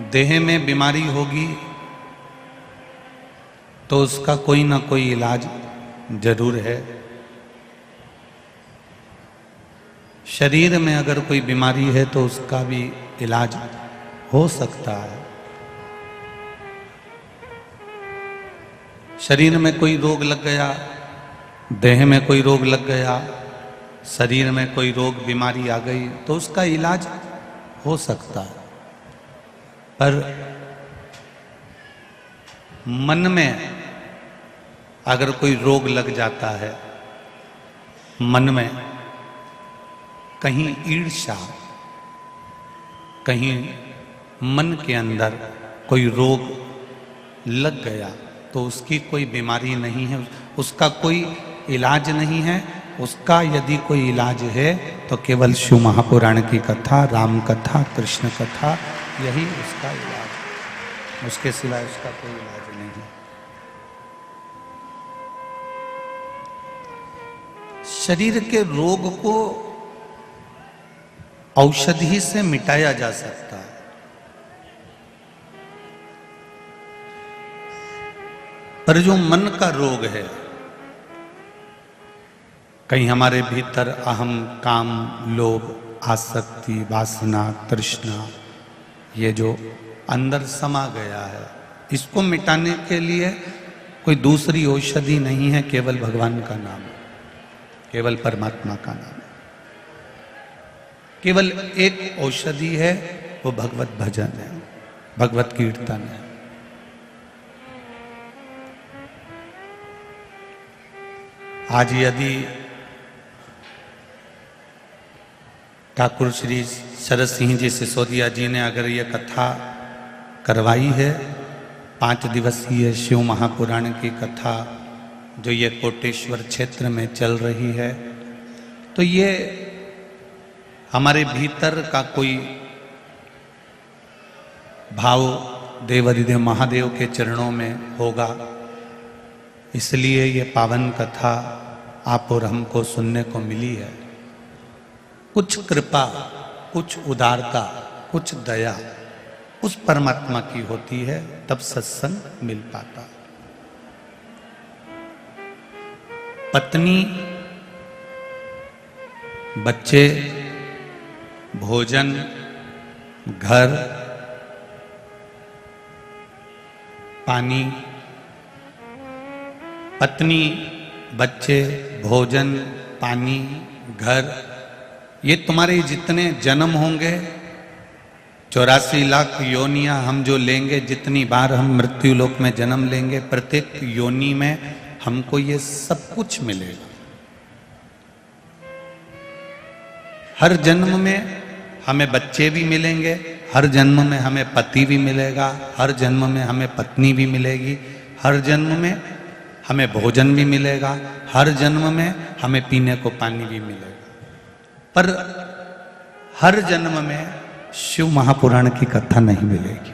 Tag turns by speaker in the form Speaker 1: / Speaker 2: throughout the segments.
Speaker 1: देह में बीमारी होगी तो उसका कोई ना कोई इलाज जरूर है। शरीर में अगर कोई बीमारी है तो उसका भी इलाज हो सकता है। शरीर में कोई रोग लग गया, देह में कोई रोग लग गया, शरीर में कोई रोग बीमारी आ गई तो उसका इलाज हो सकता है। पर मन में अगर कोई रोग लग जाता है, मन में कहीं ईर्ष्या, कहीं मन के अंदर कोई रोग लग गया तो उसकी कोई बीमारी नहीं है, उसका कोई इलाज नहीं है। उसका यदि कोई इलाज है तो केवल शिव महापुराण की कथा, राम कथा, कृष्ण कथा, यही उसका इलाज है। उसके सिवाय उसका कोई इलाज नहीं है। शरीर के रोग को औषधि से मिटाया जा सकता है, पर जो मन का रोग है, कहीं हमारे भीतर अहम, काम, लोभ, आसक्ति, वासना, तृष्णा, ये जो अंदर समा गया है, इसको मिटाने के लिए कोई दूसरी औषधि नहीं है, केवल भगवान का नाम है, केवल परमात्मा का नाम है। केवल एक औषधि है, वो भगवत भजन है, भगवत कीर्तन है। आज यदि ठाकुर श्री शरद सिंह जी सिसोदिया जी ने अगर ये कथा करवाई है, 5 दिवसीय शिव महापुराण की कथा जो ये कोटेश्वर क्षेत्र में चल रही है, तो ये हमारे भीतर का कोई भाव देवाधिदेव महादेव के चरणों में होगा। इसलिए ये पावन कथा आप और हमको सुनने को मिली है। कुछ कृपा, कुछ उदारता, कुछ दया उस परमात्मा की होती है, तब सत्संग मिल पाता। पत्नी, बच्चे, भोजन, घर, पानी, पत्नी, बच्चे, भोजन, पानी, घर, ये तुम्हारे जितने जन्म होंगे, 84 लाख योनियां हम जो लेंगे, जितनी बार हम मृत्यु लोक में जन्म लेंगे, प्रत्येक योनि में हमको ये सब कुछ मिलेगा। हर जन्म में हमें बच्चे भी मिलेंगे, हर जन्म में हमें पति भी मिलेगा, हर जन्म में हमें पत्नी भी मिलेगी, हर जन्म में हमें भोजन भी मिलेगा, हर जन्म में हमें पीने को पानी भी मिलेगा। पर हर जन्म में शिव महापुराण की कथा नहीं मिलेगी।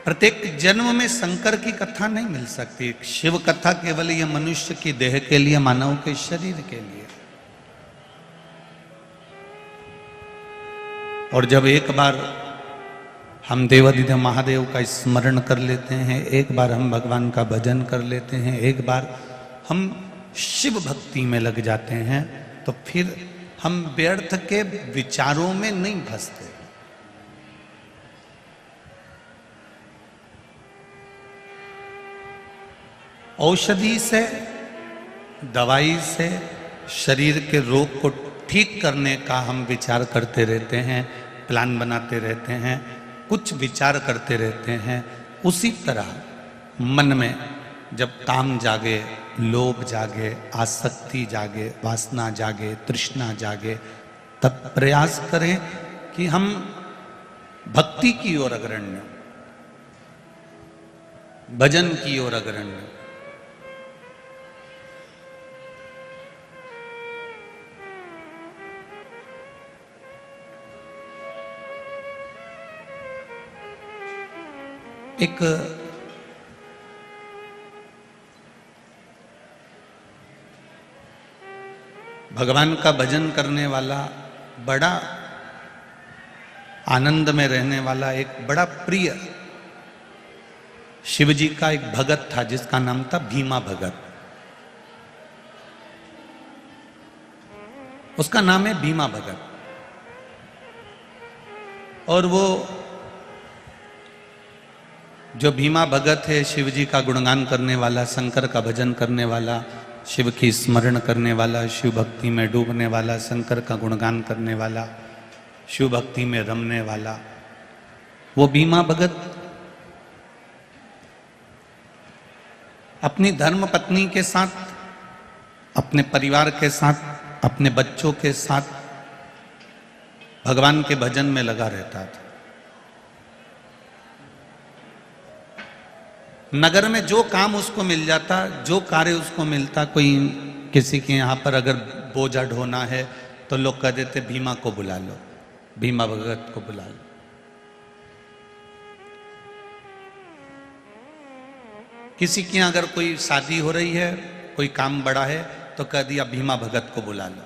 Speaker 1: प्रत्येक जन्म में शंकर की कथा नहीं मिल सकती। शिव कथा केवल ये मनुष्य की देह के लिए, मानव के शरीर के लिए। और जब एक बार हम देवाधिदेव महादेव का स्मरण कर लेते हैं, एक बार हम भगवान का भजन कर लेते हैं, एक बार हम शिव भक्ति में लग जाते हैं, तो फिर हम व्यर्थ के विचारों में नहीं फंसते। औषधि से, दवाई से शरीर के रोग को ठीक करने का हम विचार करते रहते हैं, प्लान बनाते रहते हैं, कुछ विचार करते रहते हैं। उसी तरह मन में जब काम जागे, लोभ जागे, आसक्ति जागे, वासना जागे, तृष्णा जागे, तब प्रयास करें कि हम भक्ति की ओर अग्रण्य, भजन की ओर अग्रण्य। एक भगवान का भजन करने वाला बड़ा आनंद में रहने वाला, एक बड़ा प्रिय शिव जी का एक भगत था जिसका नाम था भीमा भगत। उसका नाम है भीमा भगत। और वो जो भीमा भगत है, शिव जी का गुणगान करने वाला, शंकर का भजन करने वाला, शिव की स्मरण करने वाला, शिव भक्ति में डूबने वाला, शंकर का गुणगान करने वाला, शिव भक्ति में रमने वाला, वो भीमा भगत अपनी धर्म पत्नी के साथ, अपने परिवार के साथ, अपने बच्चों के साथ भगवान के भजन में लगा रहता था। नगर में जो काम उसको मिल जाता, जो कार्य उसको मिलता, कोई किसी के यहाँ पर अगर बोझा ढोना है तो लोग कह देते भीमा को बुला लो, भीमा भगत को बुला लो। किसी के यहाँ अगर कोई शादी हो रही है, कोई काम बड़ा है, तो कह दिया भीमा भगत को बुला लो।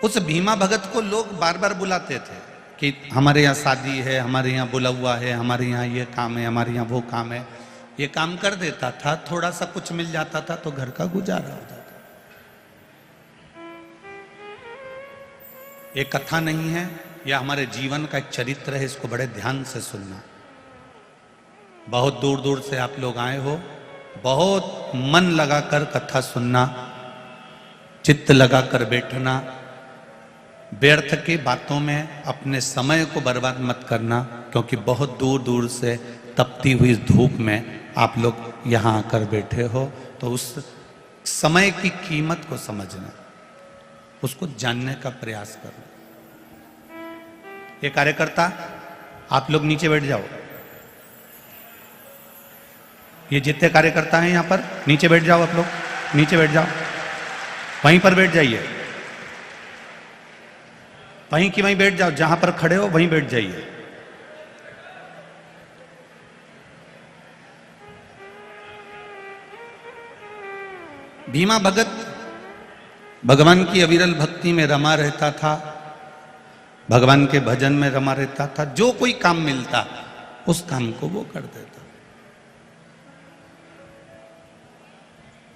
Speaker 1: उस भीमा भगत को लोग बार बार बुलाते थे कि हमारे यहाँ शादी है, हमारे यहाँ बुला हुआ है, हमारे यहाँ ये काम है, हमारे यहाँ वो काम है। ये काम कर देता था, थोड़ा सा कुछ मिल जाता था तो घर का गुजारा हो जाता। ये कथा नहीं है, यह हमारे जीवन का एक चरित्र है, इसको बड़े ध्यान से सुनना। बहुत दूर दूर से आप लोग आए हो, बहुत मन लगाकर कथा सुनना, चित्त लगाकर बैठना, व्यर्थ की बातों में अपने समय को बर्बाद मत करना, क्योंकि बहुत दूर दूर से तपती हुई धूप में आप लोग यहाँ आकर बैठे हो। तो उस समय की कीमत को समझना, उसको जानने का प्रयास करना। ये कार्यकर्ता, आप लोग नीचे बैठ जाओ। ये जितने कार्यकर्ता हैं यहाँ पर, नीचे बैठ जाओ। आप लोग नीचे बैठ जाओ, वहीं पर बैठ जाइए, वहीं की वहीं बैठ जाओ, जहां पर खड़े हो वहीं बैठ जाइए। भीमा भगत भगवान की अविरल भक्ति में रमा रहता था, भगवान के भजन में रमा रहता था। जो कोई काम मिलता उस काम को वो कर देता।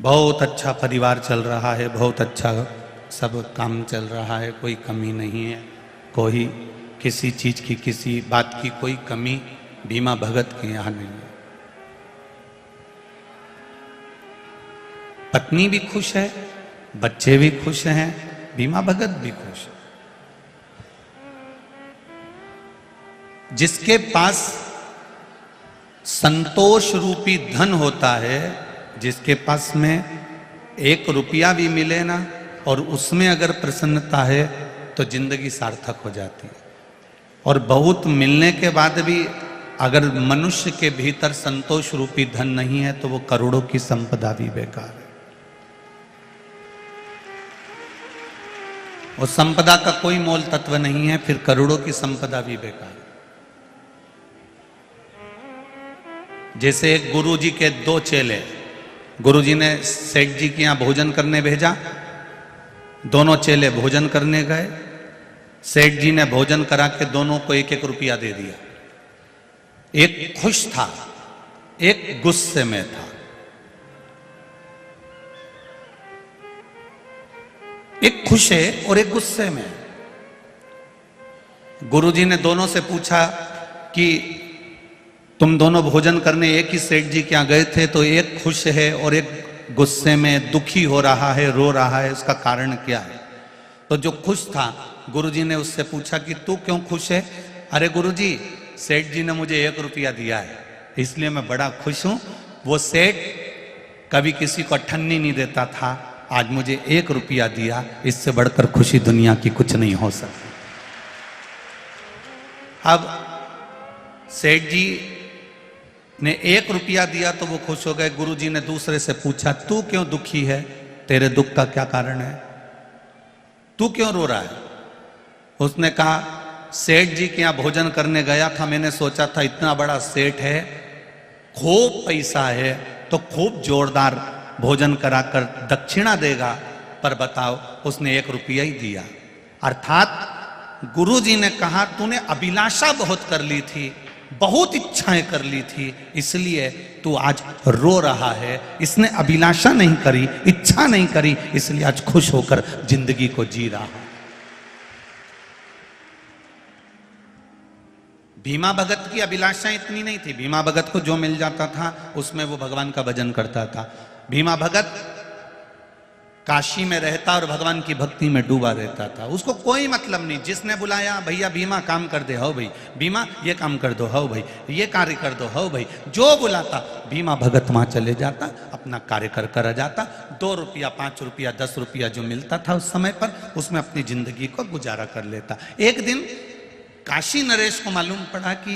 Speaker 1: बहुत अच्छा परिवार चल रहा है, बहुत अच्छा सब काम चल रहा है, कोई कमी नहीं है, कोई किसी चीज की, किसी बात की कोई कमी भीमा भगत के यहाँ नहीं है। पत्नी भी खुश है, बच्चे भी खुश हैं, भीमा भगत भी खुश है। जिसके पास संतोष रूपी धन होता है, जिसके पास में 1 रुपया भी मिले ना और उसमें अगर प्रसन्नता है तो जिंदगी सार्थक हो जाती है। और बहुत मिलने के बाद भी अगर मनुष्य के भीतर संतोष रूपी धन नहीं है तो वो करोड़ों की संपदा भी बेकार है। और संपदा का कोई मोल तत्व नहीं है, फिर करोड़ों की संपदा भी बेकार है। जैसे एक गुरुजी के 2 चेले, गुरुजी ने सेठ जी के यहाँ भोजन करने भेजा, दोनों चेले भोजन करने गए, सेठ जी ने भोजन करा के दोनों को 1-1 रुपया दे दिया। एक खुश था, एक गुस्से में था। एक खुश है और एक गुस्से में। गुरुजी ने दोनों से पूछा कि तुम दोनों भोजन करने एक ही सेठ जी के यहाँ गए थे, तो एक खुश है और एक गुस्से में दुखी हो रहा है, रो रहा है, उसका कारण क्या है? तो जो खुश था, गुरुजी ने उससे पूछा कि तू क्यों खुश है? अरे गुरुजी, सेठ जी ने मुझे 1 रुपया दिया है, इसलिए मैं बड़ा खुश हूं। वो सेठ कभी किसी को अठन्नी नहीं देता था, आज मुझे 1 रुपया दिया, इससे बढ़कर खुशी दुनिया की कुछ नहीं हो सकती। अब सेठ जी ने 1 रुपया दिया तो वो खुश हो गए। गुरुजी ने दूसरे से पूछा, तू क्यों दुखी है? तेरे दुख का क्या कारण है? तू क्यों रो रहा है? उसने कहा, सेठ जी के यहाँ भोजन करने गया था, मैंने सोचा था इतना बड़ा सेठ है, खूब पैसा है, तो खूब जोरदार भोजन कराकर दक्षिणा देगा, पर बताओ उसने 1 रुपया ही दिया। अर्थात गुरुजी ने कहा तूने अभिलाषा बहुत कर ली थी, बहुत इच्छाएं कर ली थी, इसलिए तू आज रो रहा है। इसने अभिलाषा नहीं करी, इच्छा नहीं करी, इसलिए आज खुश होकर जिंदगी को जी रहा है। भीमा भगत की अभिलाषा इतनी नहीं थी। भीमा भगत को जो मिल जाता था उसमें वो भगवान का भजन करता था। भीमा भगत काशी में रहता और भगवान की भक्ति में डूबा रहता था। उसको कोई मतलब नहीं, जिसने बुलाया भैया भीमा काम कर दे, हो भाई भीमा ये काम कर दो, हो भाई ये कार्य कर दो, हो भाई, जो बुलाता भीमा भगत वहां चले जाता, अपना कार्य कर आ जाता। 2 रुपया 5 रुपया 10 रुपया जो मिलता था उस समय पर, उसमें अपनी जिंदगी को गुजारा कर लेता। एक दिन काशी नरेश को मालूम पड़ा कि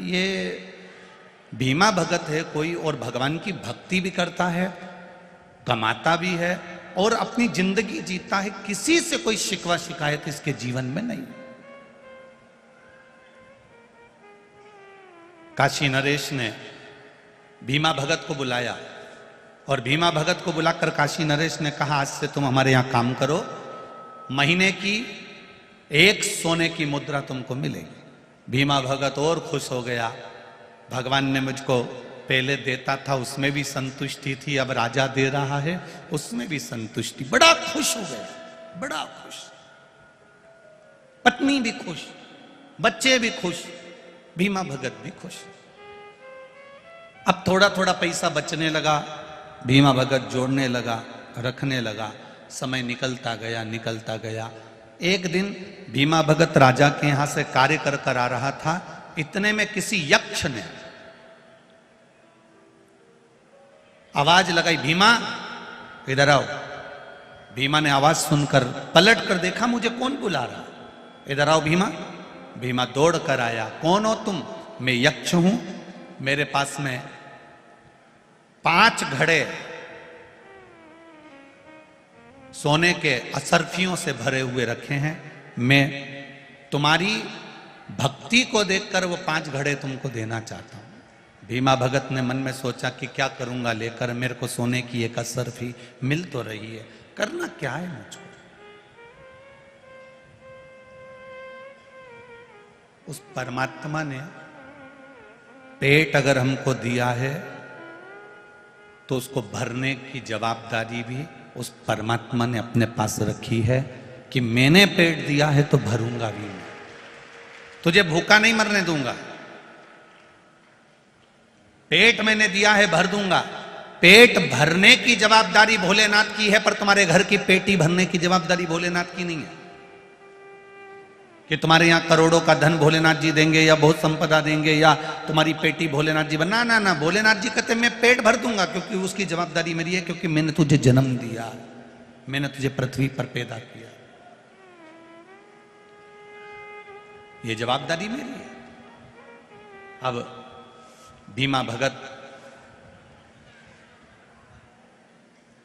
Speaker 1: ये भीमा भगत है कोई, और भगवान की भक्ति भी करता है, कमाता भी है और अपनी जिंदगी जीता है, किसी से कोई शिकवा शिकायत इसके जीवन में नहीं। काशी नरेश ने भीमा भगत को बुलाया और भीमा भगत को बुलाकर काशी नरेश ने कहा आज से तुम हमारे यहां काम करो, महीने की 1 सोने की मुद्रा तुमको मिलेगी। भीमा भगत और खुश हो गया, भगवान ने मुझको पहले देता था उसमें भी संतुष्टि थी, अब राजा दे रहा है उसमें भी संतुष्टि। बड़ा खुश हो गया, बड़ा खुश, पत्नी भी खुश, बच्चे भी खुश, भीमा भगत भी खुश। अब थोड़ा थोड़ा पैसा बचने लगा, भीमा भगत जोड़ने लगा, रखने लगा, समय निकलता गया निकलता गया। एक दिन भीमा भगत राजा के यहां से कार्य कर आ रहा था, इतने में किसी यक्ष ने आवाज लगाई, भीमा इधर आओ। भीमा ने आवाज सुनकर पलट कर देखा, मुझे कौन बुला रहा, इधर आओ भीमा। भीमा दौड़ कर आया, कौन हो तुम? मैं यक्ष हूं, मेरे पास में 5 घड़े सोने के असरफियों से भरे हुए रखे हैं, मैं तुम्हारी भक्ति को देखकर वो 5 घड़े तुमको देना चाहता हूं। भीमा भगत ने मन में सोचा कि क्या करूंगा लेकर, मेरे को सोने की एक असरफी मिल तो रही है, करना क्या है मुझको। उस परमात्मा ने पेट अगर हमको दिया है तो उसको भरने की जवाबदारी भी उस परमात्मा ने अपने पास रखी है कि मैंने पेट दिया है तो भरूंगा भी मैं, तुझे भूखा नहीं मरने दूंगा। पेट मैंने दिया है, भर दूंगा। पेट भरने की जवाबदारी भोलेनाथ की है, पर तुम्हारे घर की पेटी भरने की जवाबदारी भोलेनाथ की नहीं है कि तुम्हारे यहां करोड़ों का धन भोलेनाथ जी देंगे या बहुत संपदा देंगे या तुम्हारी पेटी भोलेनाथ जी ना ना ना। भोलेनाथ जी कहते मैं पेट भर दूंगा, क्योंकि उसकी जवाबदारी मेरी है, क्योंकि मैंने तुझे जन्म दिया, मैंने तुझे पृथ्वी पर पैदा किया, ये जवाबदारी मेरी है। अब भीमा भगत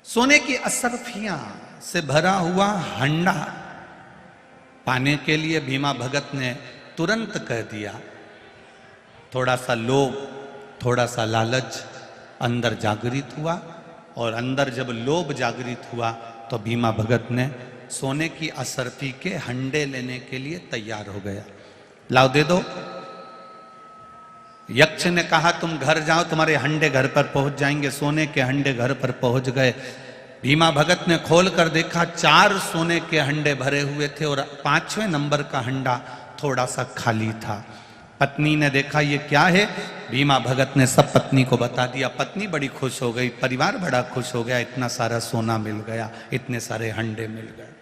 Speaker 1: सोने की असरफियां से भरा हुआ हंडा पाने के लिए भीमा भगत ने तुरंत कह दिया। थोड़ा सा लोभ, थोड़ा सा लालच अंदर जागृत हुआ, और अंदर जब लोभ जागृत हुआ तो भीमा भगत ने सोने की असरफी के हंडे लेने के लिए तैयार हो गया। लाओ दे दो। यक्ष ने कहा तुम घर जाओ, तुम्हारे हंडे घर पर पहुंच जाएंगे। सोने के हंडे घर पर पहुंच गए। भीमा भगत ने खोल कर देखा, 4 सोने के हंडे भरे हुए थे और 5वें नंबर का हंडा थोड़ा सा खाली था। पत्नी ने देखा ये क्या है, भीमा भगत ने सब पत्नी को बता दिया। पत्नी बड़ी खुश हो गई, परिवार बड़ा खुश हो गया, इतना सारा सोना मिल गया, इतने सारे हंडे मिल गए,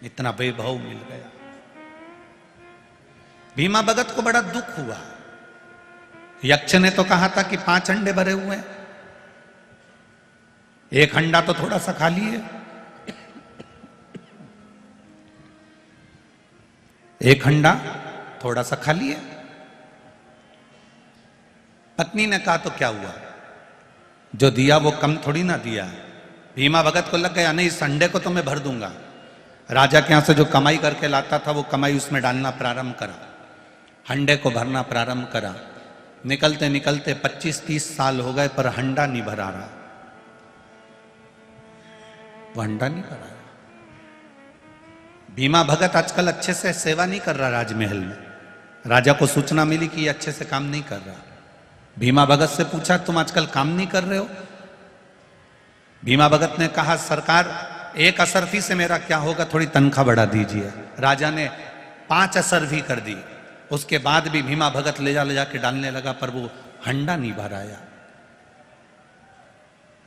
Speaker 1: इतना वैभव मिल गया। भीमा भगत को बड़ा दुख हुआ। यक्ष ने तो कहा था कि 5 हंडे भरे हुए हैं, 1 हंडा तो थोड़ा सा खाली है। 1 हंडा थोड़ा सा खाली है। पत्नी ने कहा तो क्या हुआ, जो दिया वो कम थोड़ी ना दिया। भीमा भगत को लग गया नहीं, इस हंडे को तो मैं भर दूंगा। राजा के यहां से जो कमाई करके लाता था वो कमाई उसमें डालना प्रारंभ करा, हंडे को भरना प्रारंभ करा। निकलते निकलते 25-30 साल हो गए पर हंडा नहीं भरा रहा। वो हंडा नहीं भराया। भीमा भगत आजकल अच्छे से सेवा नहीं कर रहा राजमहल में। राजा को सूचना मिली कि ये अच्छे से काम नहीं कर रहा। भीमा भगत से पूछा तुम आजकल काम नहीं कर रहे हो? भीमा भगत ने कहा सरकार एक असरफी से मेरा क्या होगा, थोड़ी तनख्वाह बढ़ा दीजिए। राजा ने 5 असरफी कर दी। उसके बाद भी भीमा भगत ले जा के डालने लगा, पर वो हंडा नहीं भराया।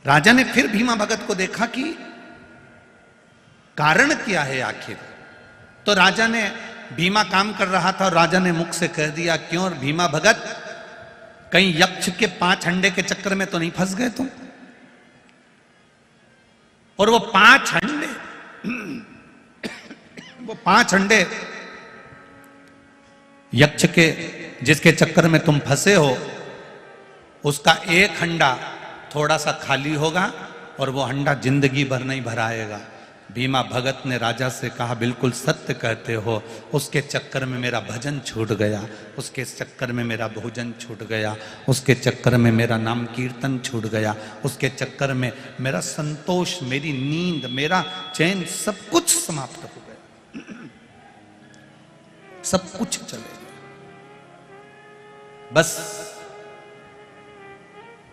Speaker 1: राजा ने फिर भीमा भगत को देखा कि कारण क्या है आखिर। तो राजा ने, भीमा काम कर रहा था और राजा ने मुख से कह दिया क्यों भीमा भगत, कहीं यक्ष के 5 हंडे के चक्कर में तो नहीं फंस गए तुम? और वो 5 हंडे यक्ष के जिसके चक्कर में तुम फंसे हो, उसका एक हंडा थोड़ा सा खाली होगा और वो हंडा जिंदगी भर नहीं भराएगा। भीमा भगत ने राजा से कहा बिल्कुल सत्य कहते हो, उसके चक्कर में मेरा भजन छूट गया, उसके चक्कर में मेरा भोजन छूट गया, उसके चक्कर में मेरा नाम कीर्तन छूट गया, उसके चक्कर में मेरा संतोष, मेरी नींद, मेरा चैन, सब कुछ समाप्त हो गया, सब कुछ चले गया। बस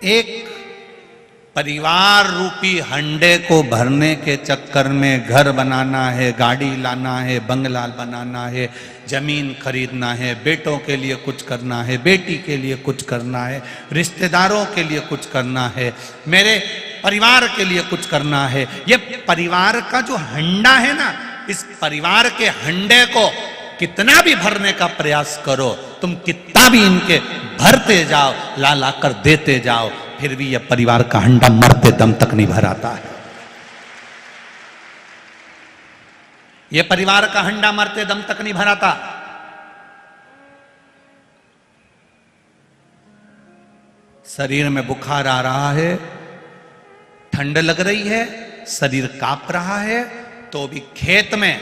Speaker 1: एक परिवार रूपी हंडे को भरने के चक्कर में घर बनाना है, गाड़ी लाना है, बंगला बनाना है, जमीन खरीदना है, बेटों के लिए कुछ करना है, बेटी के लिए कुछ करना है, रिश्तेदारों के लिए कुछ करना है, मेरे परिवार के लिए कुछ करना है। ये परिवार का जो हंडा है ना, इस परिवार के हंडे को कितना भी भरने का प्रयास करो, तुम कितना भी इनके भरते जाओ, ला ला कर देते जाओ, फिर भी यह परिवार का हंडा मरते दम तक नहीं भराता है। यह परिवार का हंडा मरते दम तक नहीं भराता। शरीर में बुखार आ रहा है, ठंड लग रही है, शरीर कांप रहा है, तो भी खेत में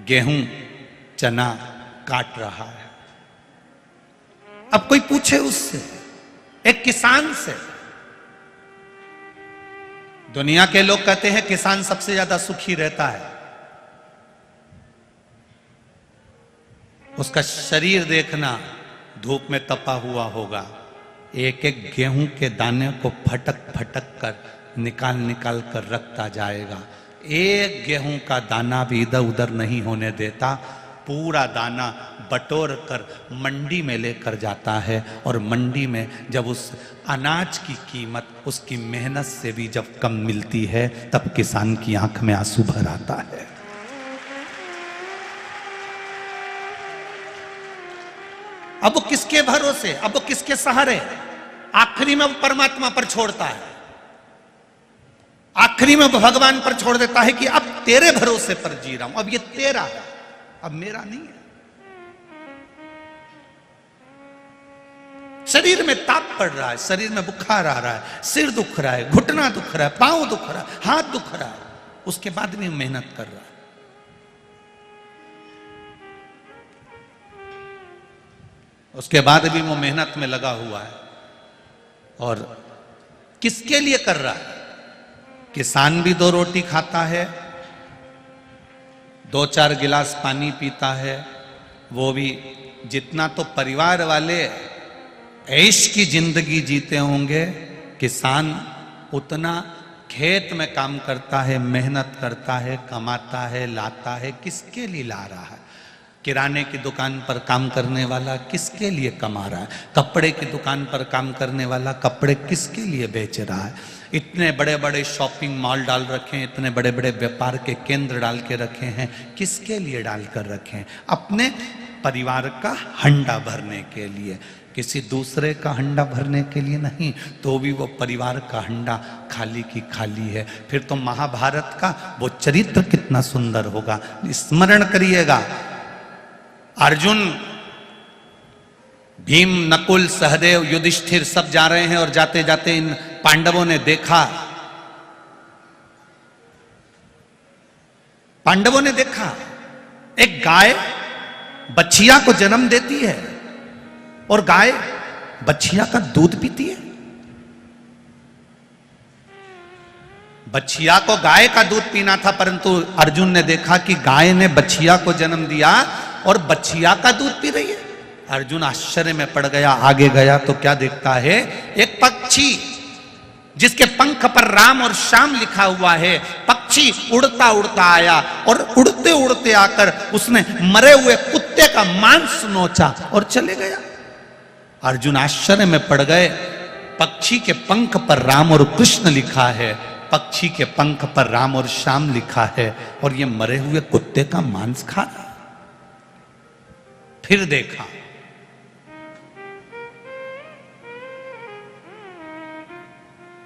Speaker 1: गेहूं चना काट रहा है। अब कोई पूछे उससे, एक किसान से, दुनिया के लोग कहते हैं किसान सबसे ज्यादा सुखी रहता है। उसका शरीर देखना, धूप में तपा हुआ होगा, एक एक गेहूं के दाने को फटक फटक कर निकाल निकाल कर रखता जाएगा। एक गेहूं का दाना भी इधर उधर नहीं होने देता, पूरा दाना बटोर कर मंडी में लेकर जाता है, और मंडी में जब उस अनाज की कीमत उसकी मेहनत से भी जब कम मिलती है, तब किसान की आंख में आंसू भर आता है। अब वो किसके भरोसे, अब वो किसके सहारे? आखिरी में वो परमात्मा पर छोड़ता है, आखिरी में वो भगवान पर छोड़ देता है कि अब तेरे भरोसे पर जी रहा हूं, अब ये तेरा है, अब मेरा नहीं है। शरीर में ताप पड़ रहा है, शरीर में बुखार आ रहा है, सिर दुख रहा है, घुटना दुख रहा है, पांव दुख रहा है, हाथ दुख रहा है, उसके बाद भी मेहनत कर रहा है। उसके बाद भी वो मेहनत में लगा हुआ है। और किसके लिए कर रहा है? किसान भी 2 रोटी खाता है, 2-4 गिलास पानी पीता है, वो भी जितना तो परिवार वाले ऐश की जिंदगी जीते होंगे, किसान उतना खेत में काम करता है, मेहनत करता है, कमाता है, लाता है। किसके लिए ला रहा है? किराने की दुकान पर काम करने वाला किसके लिए कमा रहा है? कपड़े की दुकान पर काम करने वाला कपड़े किसके लिए बेच रहा है? इतने बड़े बड़े शॉपिंग मॉल डाल रखे हैं, इतने बड़े बड़े व्यापार के केंद्र डाल के रखे हैं, किसके लिए डाल कर रखे हैं? अपने परिवार का हंडा भरने के लिए, किसी दूसरे का हंडा भरने के लिए नहीं। तो भी वो परिवार का हंडा खाली की खाली है। फिर तो महाभारत का वो चरित्र कितना सुंदर होगा, स्मरण करिएगा। अर्जुन, भीम, नकुल, सहदेव, युधिष्ठिर सब जा रहे हैं, और जाते जाते इन पांडवों ने देखा, एक गाय बछिया को जन्म देती है, और गाय बछिया का दूध पीती है। बछिया को गाय का दूध पीना था, परंतु अर्जुन ने देखा कि गाय ने बछिया को जन्म दिया और बछिया का दूध पी रही है। अर्जुन आश्चर्य में पड़ गया। आगे गया तो क्या देखता है, एक पक्षी जिसके पंख पर राम और श्याम लिखा हुआ है। पक्षी उड़ता उड़ता आया और उड़ते उड़ते आकर उसने मरे हुए कुत्ते का मांस नोचा और चले गया। अर्जुन आश्चर्य में पड़ गए। पक्षी के पंख पर राम और कृष्ण लिखा है, पक्षी के पंख पर राम और श्याम लिखा है, और ये मरे हुए कुत्ते का मांस खा रहा। फिर देखा,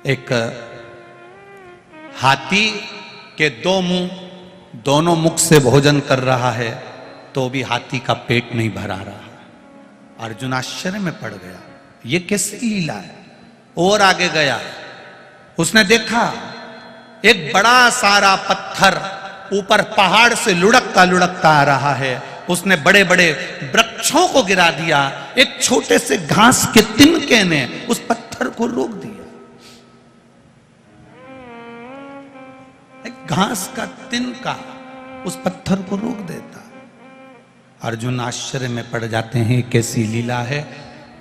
Speaker 1: एक हाथी के दो मुंह, दोनों मुख से भोजन कर रहा है तो भी हाथी का पेट नहीं भरा रहा। अर्जुन आश्चर्य में पड़ गया, ये कैसी लीला है। और आगे गया, उसने देखा एक बड़ा सारा पत्थर ऊपर पहाड़ से लुढ़कता लुढ़कता आ रहा है। उसने बड़े बड़े वृक्षों को गिरा दिया। एक छोटे से घास के तिनके ने उस पत्थर को रोक दिया। घास का तिनका उस पत्थर को रोक देता। अर्जुन आश्चर्य में पड़ जाते हैं, कैसी लीला है।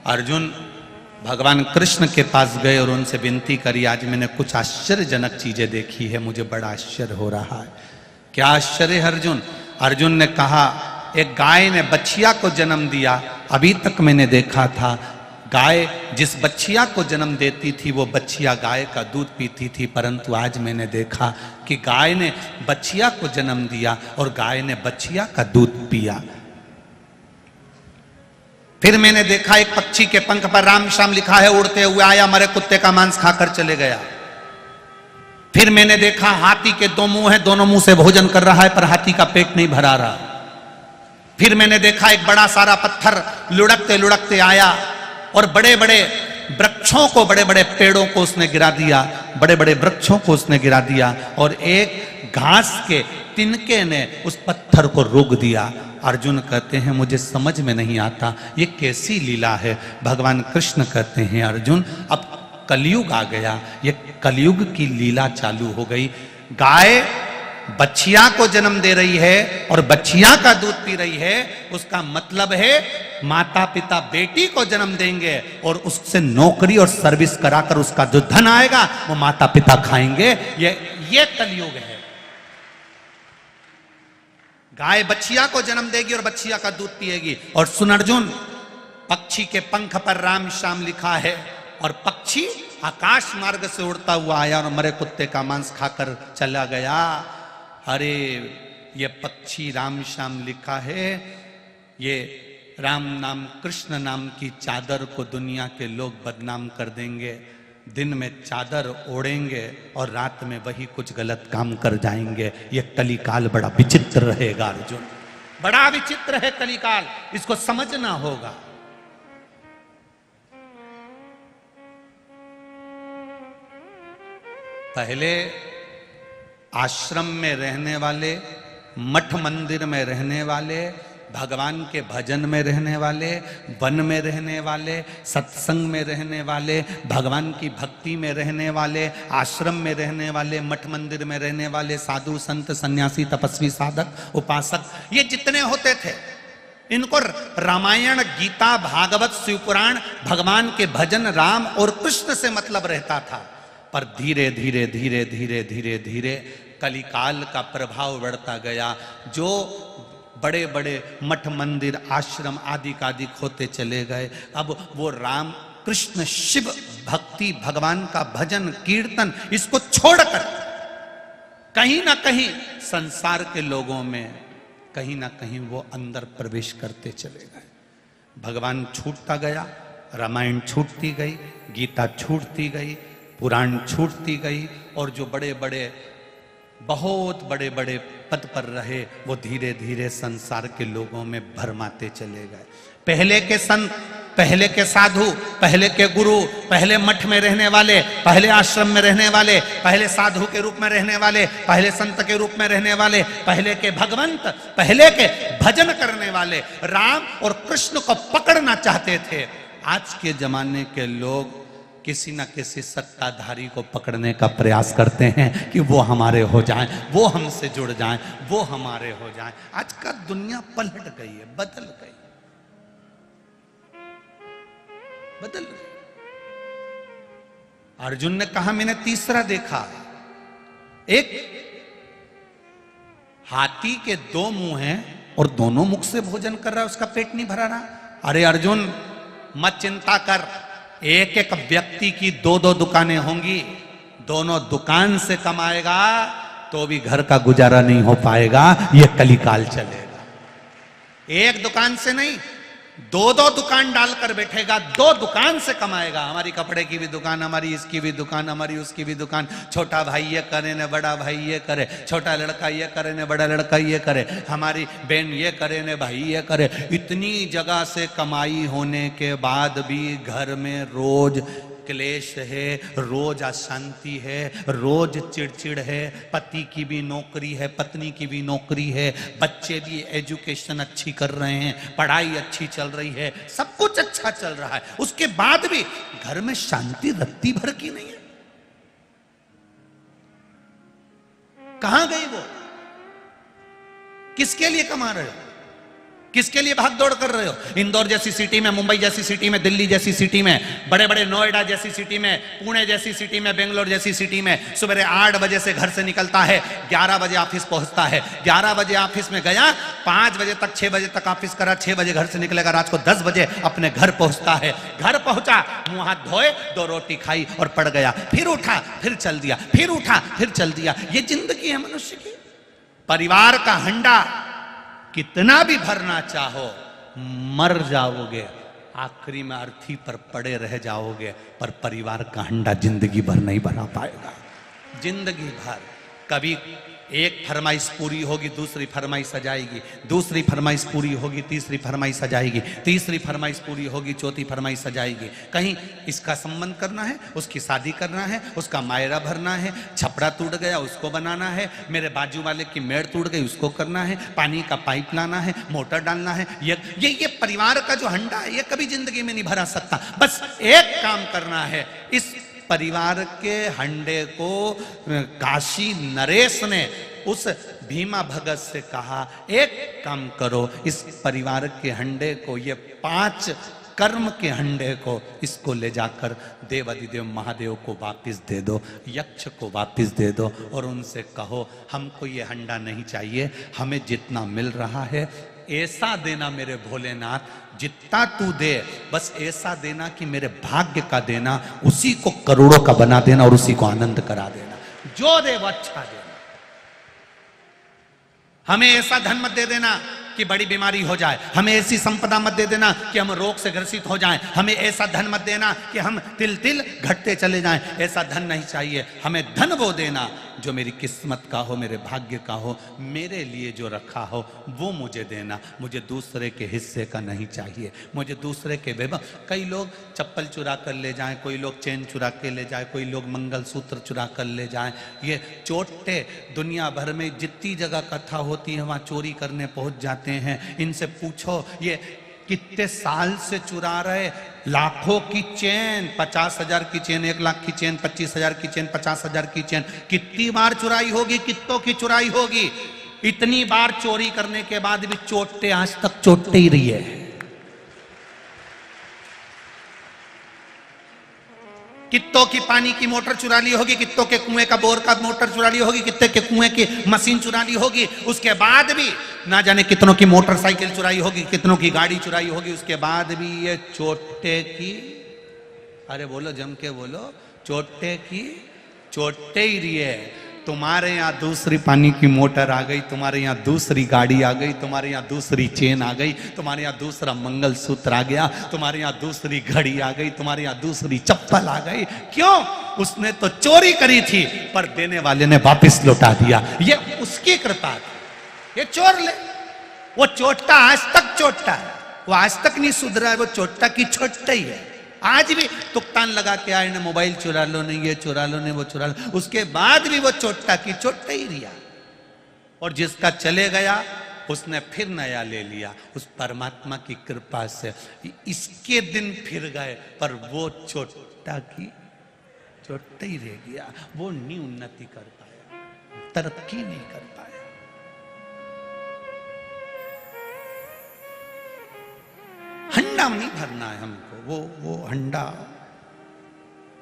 Speaker 1: अर्जुन भगवान कृष्ण के पास गए और उनसे विनती करी, आज मैंने कुछ आश्चर्यजनक चीजें देखी है, मुझे बड़ा आश्चर्य हो रहा है। क्या आश्चर्य है अर्जुन? अर्जुन ने कहा, एक गाय ने बछिया को जन्म दिया। अभी तक मैंने देखा था गाय जिस बच्चिया को जन्म देती थी वो बच्चिया गाय का दूध पीती थी, परंतु आज मैंने देखा कि गाय ने बच्चिया को जन्म दिया और गाय ने बच्चिया का दूध पिया। फिर मैंने देखा एक पक्षी के पंख पर राम श्याम लिखा है, उड़ते हुए आया, मरे कुत्ते का मांस खाकर चले गया। फिर मैंने देखा हाथी के दो मुंह हैं, दोनों मुंह से भोजन कर रहा है पर हाथी का पेट नहीं भरा रहा। फिर मैंने देखा एक बड़ा सारा पत्थर लुढ़कते लुढ़कते आया और बड़े बड़े वृक्षों को, बड़े बड़े पेड़ों को उसने गिरा दिया, बड़े बड़े वृक्षों को उसने गिरा दिया और एक घास के तिनके ने उस पत्थर को रोक दिया। अर्जुन कहते हैं मुझे समझ में नहीं आता ये कैसी लीला है। भगवान कृष्ण कहते हैं अर्जुन अब कलयुग आ गया, ये कलयुग की लीला चालू हो गई। गाय बच्चिया को जन्म दे रही है और बच्चिया का दूध पी रही है, उसका मतलब है माता पिता बेटी को जन्म देंगे और उससे नौकरी और सर्विस कराकर उसका जो धन आएगा वो माता पिता खाएंगे। ये कलयुग है। गाय बच्चिया को जन्म देगी और बच्चिया का दूध पिएगी। और सुन अर्जुन, पक्षी के पंख पर राम श्याम लिखा है और पक्षी आकाश मार्ग से उड़ता हुआ आया और मरे कुत्ते का मांस खाकर चला गया। अरे ये पक्षी राम श्याम लिखा है, ये राम नाम कृष्ण नाम की चादर को दुनिया के लोग बदनाम कर देंगे। दिन में चादर ओढ़ेंगे और रात में वही कुछ गलत काम कर जाएंगे। ये कलिकाल बड़ा विचित्र रहेगा अर्जुन, बड़ा विचित्र है कलिकाल, इसको समझना होगा। पहले आश्रम में रहने वाले, मठ मंदिर में रहने वाले, भगवान के भजन में रहने वाले, वन में रहने वाले, सत्संग में रहने वाले, भगवान की भक्ति में रहने वाले, आश्रम में रहने वाले, मठ मंदिर में रहने वाले, साधु संत सन्यासी तपस्वी साधक उपासक, ये जितने होते थे इनको रामायण गीता भागवत शिवपुराण भगवान के भजन राम और कृष्ण से मतलब रहता था। पर धीरे धीरे धीरे धीरे धीरे धीरे कलिकाल का प्रभाव बढ़ता गया। जो बड़े बड़े मठ मंदिर आश्रम आदि कादिक होते चले गए, अब वो राम कृष्ण शिव भक्ति भगवान का भजन कीर्तन इसको छोड़कर कहीं ना कहीं संसार के लोगों में कहीं ना कहीं वो अंदर प्रवेश करते चले गए। भगवान छूटता गया, रामायण छूटती गई, गीता छूटती गई, पुराण छूटती गई और जो बड़े बड़े बहुत बड़े बड़े पद पर रहे वो धीरे धीरे संसार के लोगों में भरमाते चले गए। पहले के संत, पहले के साधु, पहले के गुरु, पहले मठ में रहने वाले, पहले आश्रम में रहने वाले, पहले साधु के रूप में रहने वाले, पहले संत के रूप में रहने वाले, पहले के भगवंत, पहले के भजन करने वाले राम और कृष्ण को पकड़ना चाहते थे। आज के जमाने के लोग किसी न किसी सत्ताधारी को पकड़ने का प्रयास करते हैं कि वो हमारे हो जाएं, वो हमसे जुड़ जाएं, वो हमारे हो जाएं। आज का दुनिया पलट गई है, बदल गई, बदल गई। अर्जुन ने कहा मैंने तीसरा देखा, एक हाथी के दो मुंह हैं और दोनों मुख से भोजन कर रहा है, उसका पेट नहीं भरा रहा। अरे अर्जुन मत चिंता कर, एक एक व्यक्ति की दो दो दुकानें होंगी, दोनों दुकान से कमाएगा तो भी घर का गुजारा नहीं हो पाएगा, ये कलिकाल चलेगा। एक दुकान से नहीं, दो दो दुकान डालकर बैठेगा, दो दुकान से कमाएगा। हमारी कपड़े की भी दुकान, हमारी इसकी भी दुकान, हमारी उसकी भी दुकान, छोटा भाई ये करे ने बड़ा भाई ये करे, छोटा लड़का ये करे ने बड़ा लड़का ये करे, हमारी बहन ये करे ने भाई ये करे। इतनी जगह से कमाई होने के बाद भी घर में रोज क्लेश है, रोज अशांति है, रोज चिड़चिड़ है। पति की भी नौकरी है, पत्नी की भी नौकरी है, बच्चे भी एजुकेशन अच्छी कर रहे हैं, पढ़ाई अच्छी चल रही है, सब कुछ अच्छा चल रहा है, उसके बाद भी घर में शांति रत्ती भर की नहीं है। कहां गई वो? किसके लिए कमा रहे हो? किसके लिए भाग दौड़ कर रहे हो? इंदौर जैसी सिटी में, मुंबई जैसी सिटी में, दिल्ली जैसी सिटी में, बड़े बड़े नोएडा जैसी सिटी में, पुणे जैसी सिटी में, बेंगलोर जैसी सिटी में सुबह 8 बजे से घर से निकलता है, 11 बजे ऑफिस पहुंचता है, 11 बजे ऑफिस में गया, 5 बजे तक 6 बजे तक ऑफिस करा, 6 बजे घर से निकलेगा, रात को 10 बजे अपने घर पहुंचता है। घर पहुंचा, मुंह हाथ धोए, 2 रोटी खाई और पड़ गया, फिर उठा फिर चल दिया, फिर उठा फिर चल दिया। ये जिंदगी है मनुष्य की। परिवार का हंडा कितना भी भरना चाहो मर जाओगे, आखिरी में अर्थी पर पड़े रह जाओगे, पर परिवार का हंडा जिंदगी भर नहीं भरा पाएगा। जिंदगी भर कभी एक फरमाइश पूरी होगी, दूसरी फरमाइश आ जाएगी, दूसरी फरमाइश पूरी होगी, तीसरी फरमाइश आ जाएगी, तीसरी फरमाइश पूरी होगी, चौथी फरमाइश आ जाएगी। कहीं इसका संबंध करना है, उसकी शादी करना है, उसका मायरा भरना है, छपड़ा टूट गया उसको बनाना है, मेरे बाजू वाले की मेड़ टूट गई उसको करना है, पानी का पाइप लाना है, मोटर डालना है। ये परिवार का जो हंडा है ये कभी जिंदगी में नहीं भरा सकता। बस एक काम करना है, इस परिवार के हंडे को काशी नरेश ने उस भीमा भगत से कहा, एक काम करो, इस परिवार के हंडे को, ये 5 कर्म के हंडे को, इसको ले जाकर देवाधिदेव महादेव को वापस दे दो, यक्ष को वापस दे दो और उनसे कहो हमको ये हंडा नहीं चाहिए, हमें जितना मिल रहा है ऐसा देना मेरे भोलेनाथ, जितना तू दे बस ऐसा देना कि मेरे भाग्य का देना, उसी को करोड़ों का बना देना और उसी को आनंद करा देना, जो दे वो अच्छा देना। हमें ऐसा धन मत दे देना कि बड़ी बीमारी हो जाए, हमें ऐसी संपदा मत दे देना कि हम रोग से ग्रसित हो जाएं, हमें ऐसा धन मत देना कि हम तिल तिल घटते चले जाएं, ऐसा धन नहीं चाहिए। हमें धन वो देना जो मेरी किस्मत का हो, मेरे भाग्य का हो, मेरे लिए जो रखा हो वो मुझे देना, मुझे दूसरे के हिस्से का नहीं चाहिए, मुझे दूसरे के वैभव। कई लोग चप्पल चुरा कर ले जाएं, कोई लोग चेन चुरा के ले जाए, कोई लोग मंगलसूत्र चुरा कर ले जाएं। ये चोटे दुनिया भर में जितनी जगह कथा होती है वहाँ चोरी करने पहुँच जाते हैं। इनसे पूछो ये कितने साल से चुरा रहे, लाखों की चेन, 50,000 की चेन, 1 लाख की चेन, 25,000 की चेन, 50,000 की चेन, कितनी बार चुराई होगी, कितनों की चुराई होगी। इतनी बार चोरी करने के बाद भी चोटे आज तक चोटते ही रही है। कित्तों की पानी की मोटर चुरा ली होगी, कित्तों के कुएं का बोर का मोटर चुरा ली होगी, कित्ते के कुएं की मशीन चुरा ली होगी, उसके बाद भी ना जाने कितनों की मोटरसाइकिल चुराई होगी, कितनों की गाड़ी चुराई होगी, उसके बाद भी ये चोटे की, अरे बोलो जम के बोलो, चोटे की चोटे ही रही है। तुम्हारे यहाँ दूसरी पानी की मोटर आ गई, तुम्हारे यहाँ दूसरी गाड़ी आ गई, तुम्हारे यहाँ दूसरी चेन आ गई, तुम्हारे यहाँ दूसरा मंगलसूत्र आ गया, तुम्हारे यहाँ दूसरी घड़ी आ गई, तुम्हारे यहाँ दूसरी चप्पल आ गई। क्यों? उसने तो चोरी करी थी पर देने वाले ने वापस लौटा दिया। ये उसकी कृपा थी। ये चोर ले, वो चोटा आज तक चोटा है, वो आज तक नहीं सुधरा है, वो चोटा की छोटा ही है। आज भी तुक्तान लगा के आए, मोबाइल चुरा लो नहीं, ये चुरा लो नहीं, वो चुरा लो, उसके बाद भी वो चोटा की चोटा ही रिया। और जिसका चले गया उसने फिर नया ले लिया उस परमात्मा की कृपा से। इसके दिन फिर गए, पर वो चोटा की चोटा ही रह गया। वो नहीं उन्नति कर पाया, तरक्की नहीं कर पाया। हंडा नहीं भरना है हमको। वो हंडा,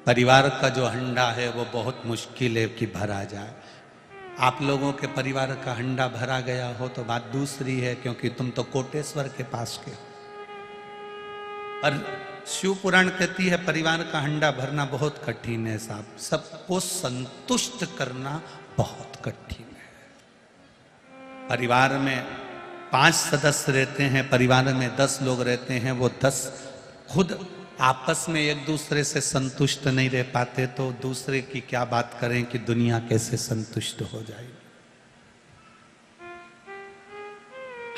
Speaker 1: परिवार का जो हंडा है वो बहुत मुश्किल है कि भरा जाए। आप लोगों के परिवार का हंडा भरा गया हो तो बात दूसरी है, क्योंकि तुम तो कोटेश्वर के पास के। और शिव पुराण कहती है परिवार का हंडा भरना बहुत कठिन है साहब, सबको संतुष्ट करना बहुत कठिन है। परिवार में 5 सदस्य रहते हैं, परिवार में 10 लोग रहते हैं, वो 10 खुद आपस में एक दूसरे से संतुष्ट नहीं रह पाते तो दूसरे की क्या बात करें कि दुनिया कैसे संतुष्ट हो जाएगी।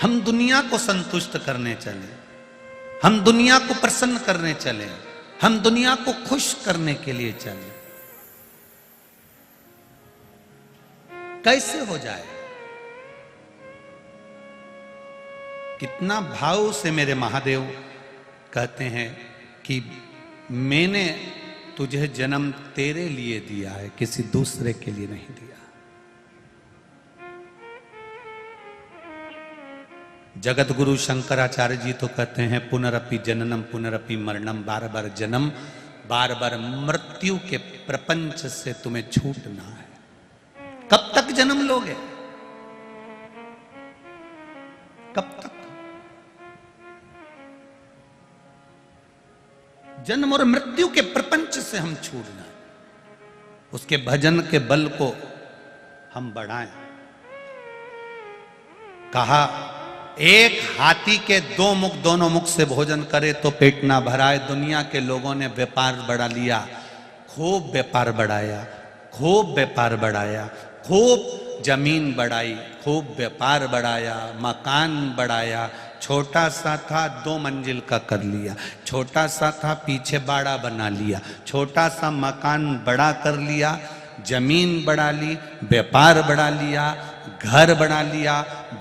Speaker 1: हम दुनिया को संतुष्ट करने चले, हम दुनिया को प्रसन्न करने चले, हम दुनिया को खुश करने के लिए चले, कैसे हो जाए? कितना भाव से मेरे महादेव कहते हैं कि मैंने तुझे जन्म तेरे लिए दिया है, किसी दूसरे के लिए नहीं दिया। जगत गुरु शंकराचार्य जी तो कहते हैं पुनरपि जननम पुनरपि मरणम, बार बार जन्म बार बार मृत्यु के प्रपंच से तुम्हें छूटना है। कब तक जन्म लोगे? कब तक? जन्म और मृत्यु के प्रपंच से हम छूटना है। उसके भजन के बल को हम बढ़ाएं। कहा एक हाथी के 2 मुख, दोनों मुख से भोजन करे तो पेट ना भराए। दुनिया के लोगों ने व्यापार बढ़ा लिया, खूब व्यापार बढ़ाया, खूब व्यापार बढ़ाया, खूब जमीन बढ़ाई, खूब व्यापार बढ़ाया, मकान बढ़ाया। छोटा सा था 2 मंजिल का कर लिया, छोटा सा था पीछे बाड़ा बना लिया, छोटा सा मकान बड़ा कर लिया, जमीन बढ़ा ली, व्यापार बढ़ा लिया, घर बढ़ा लिया,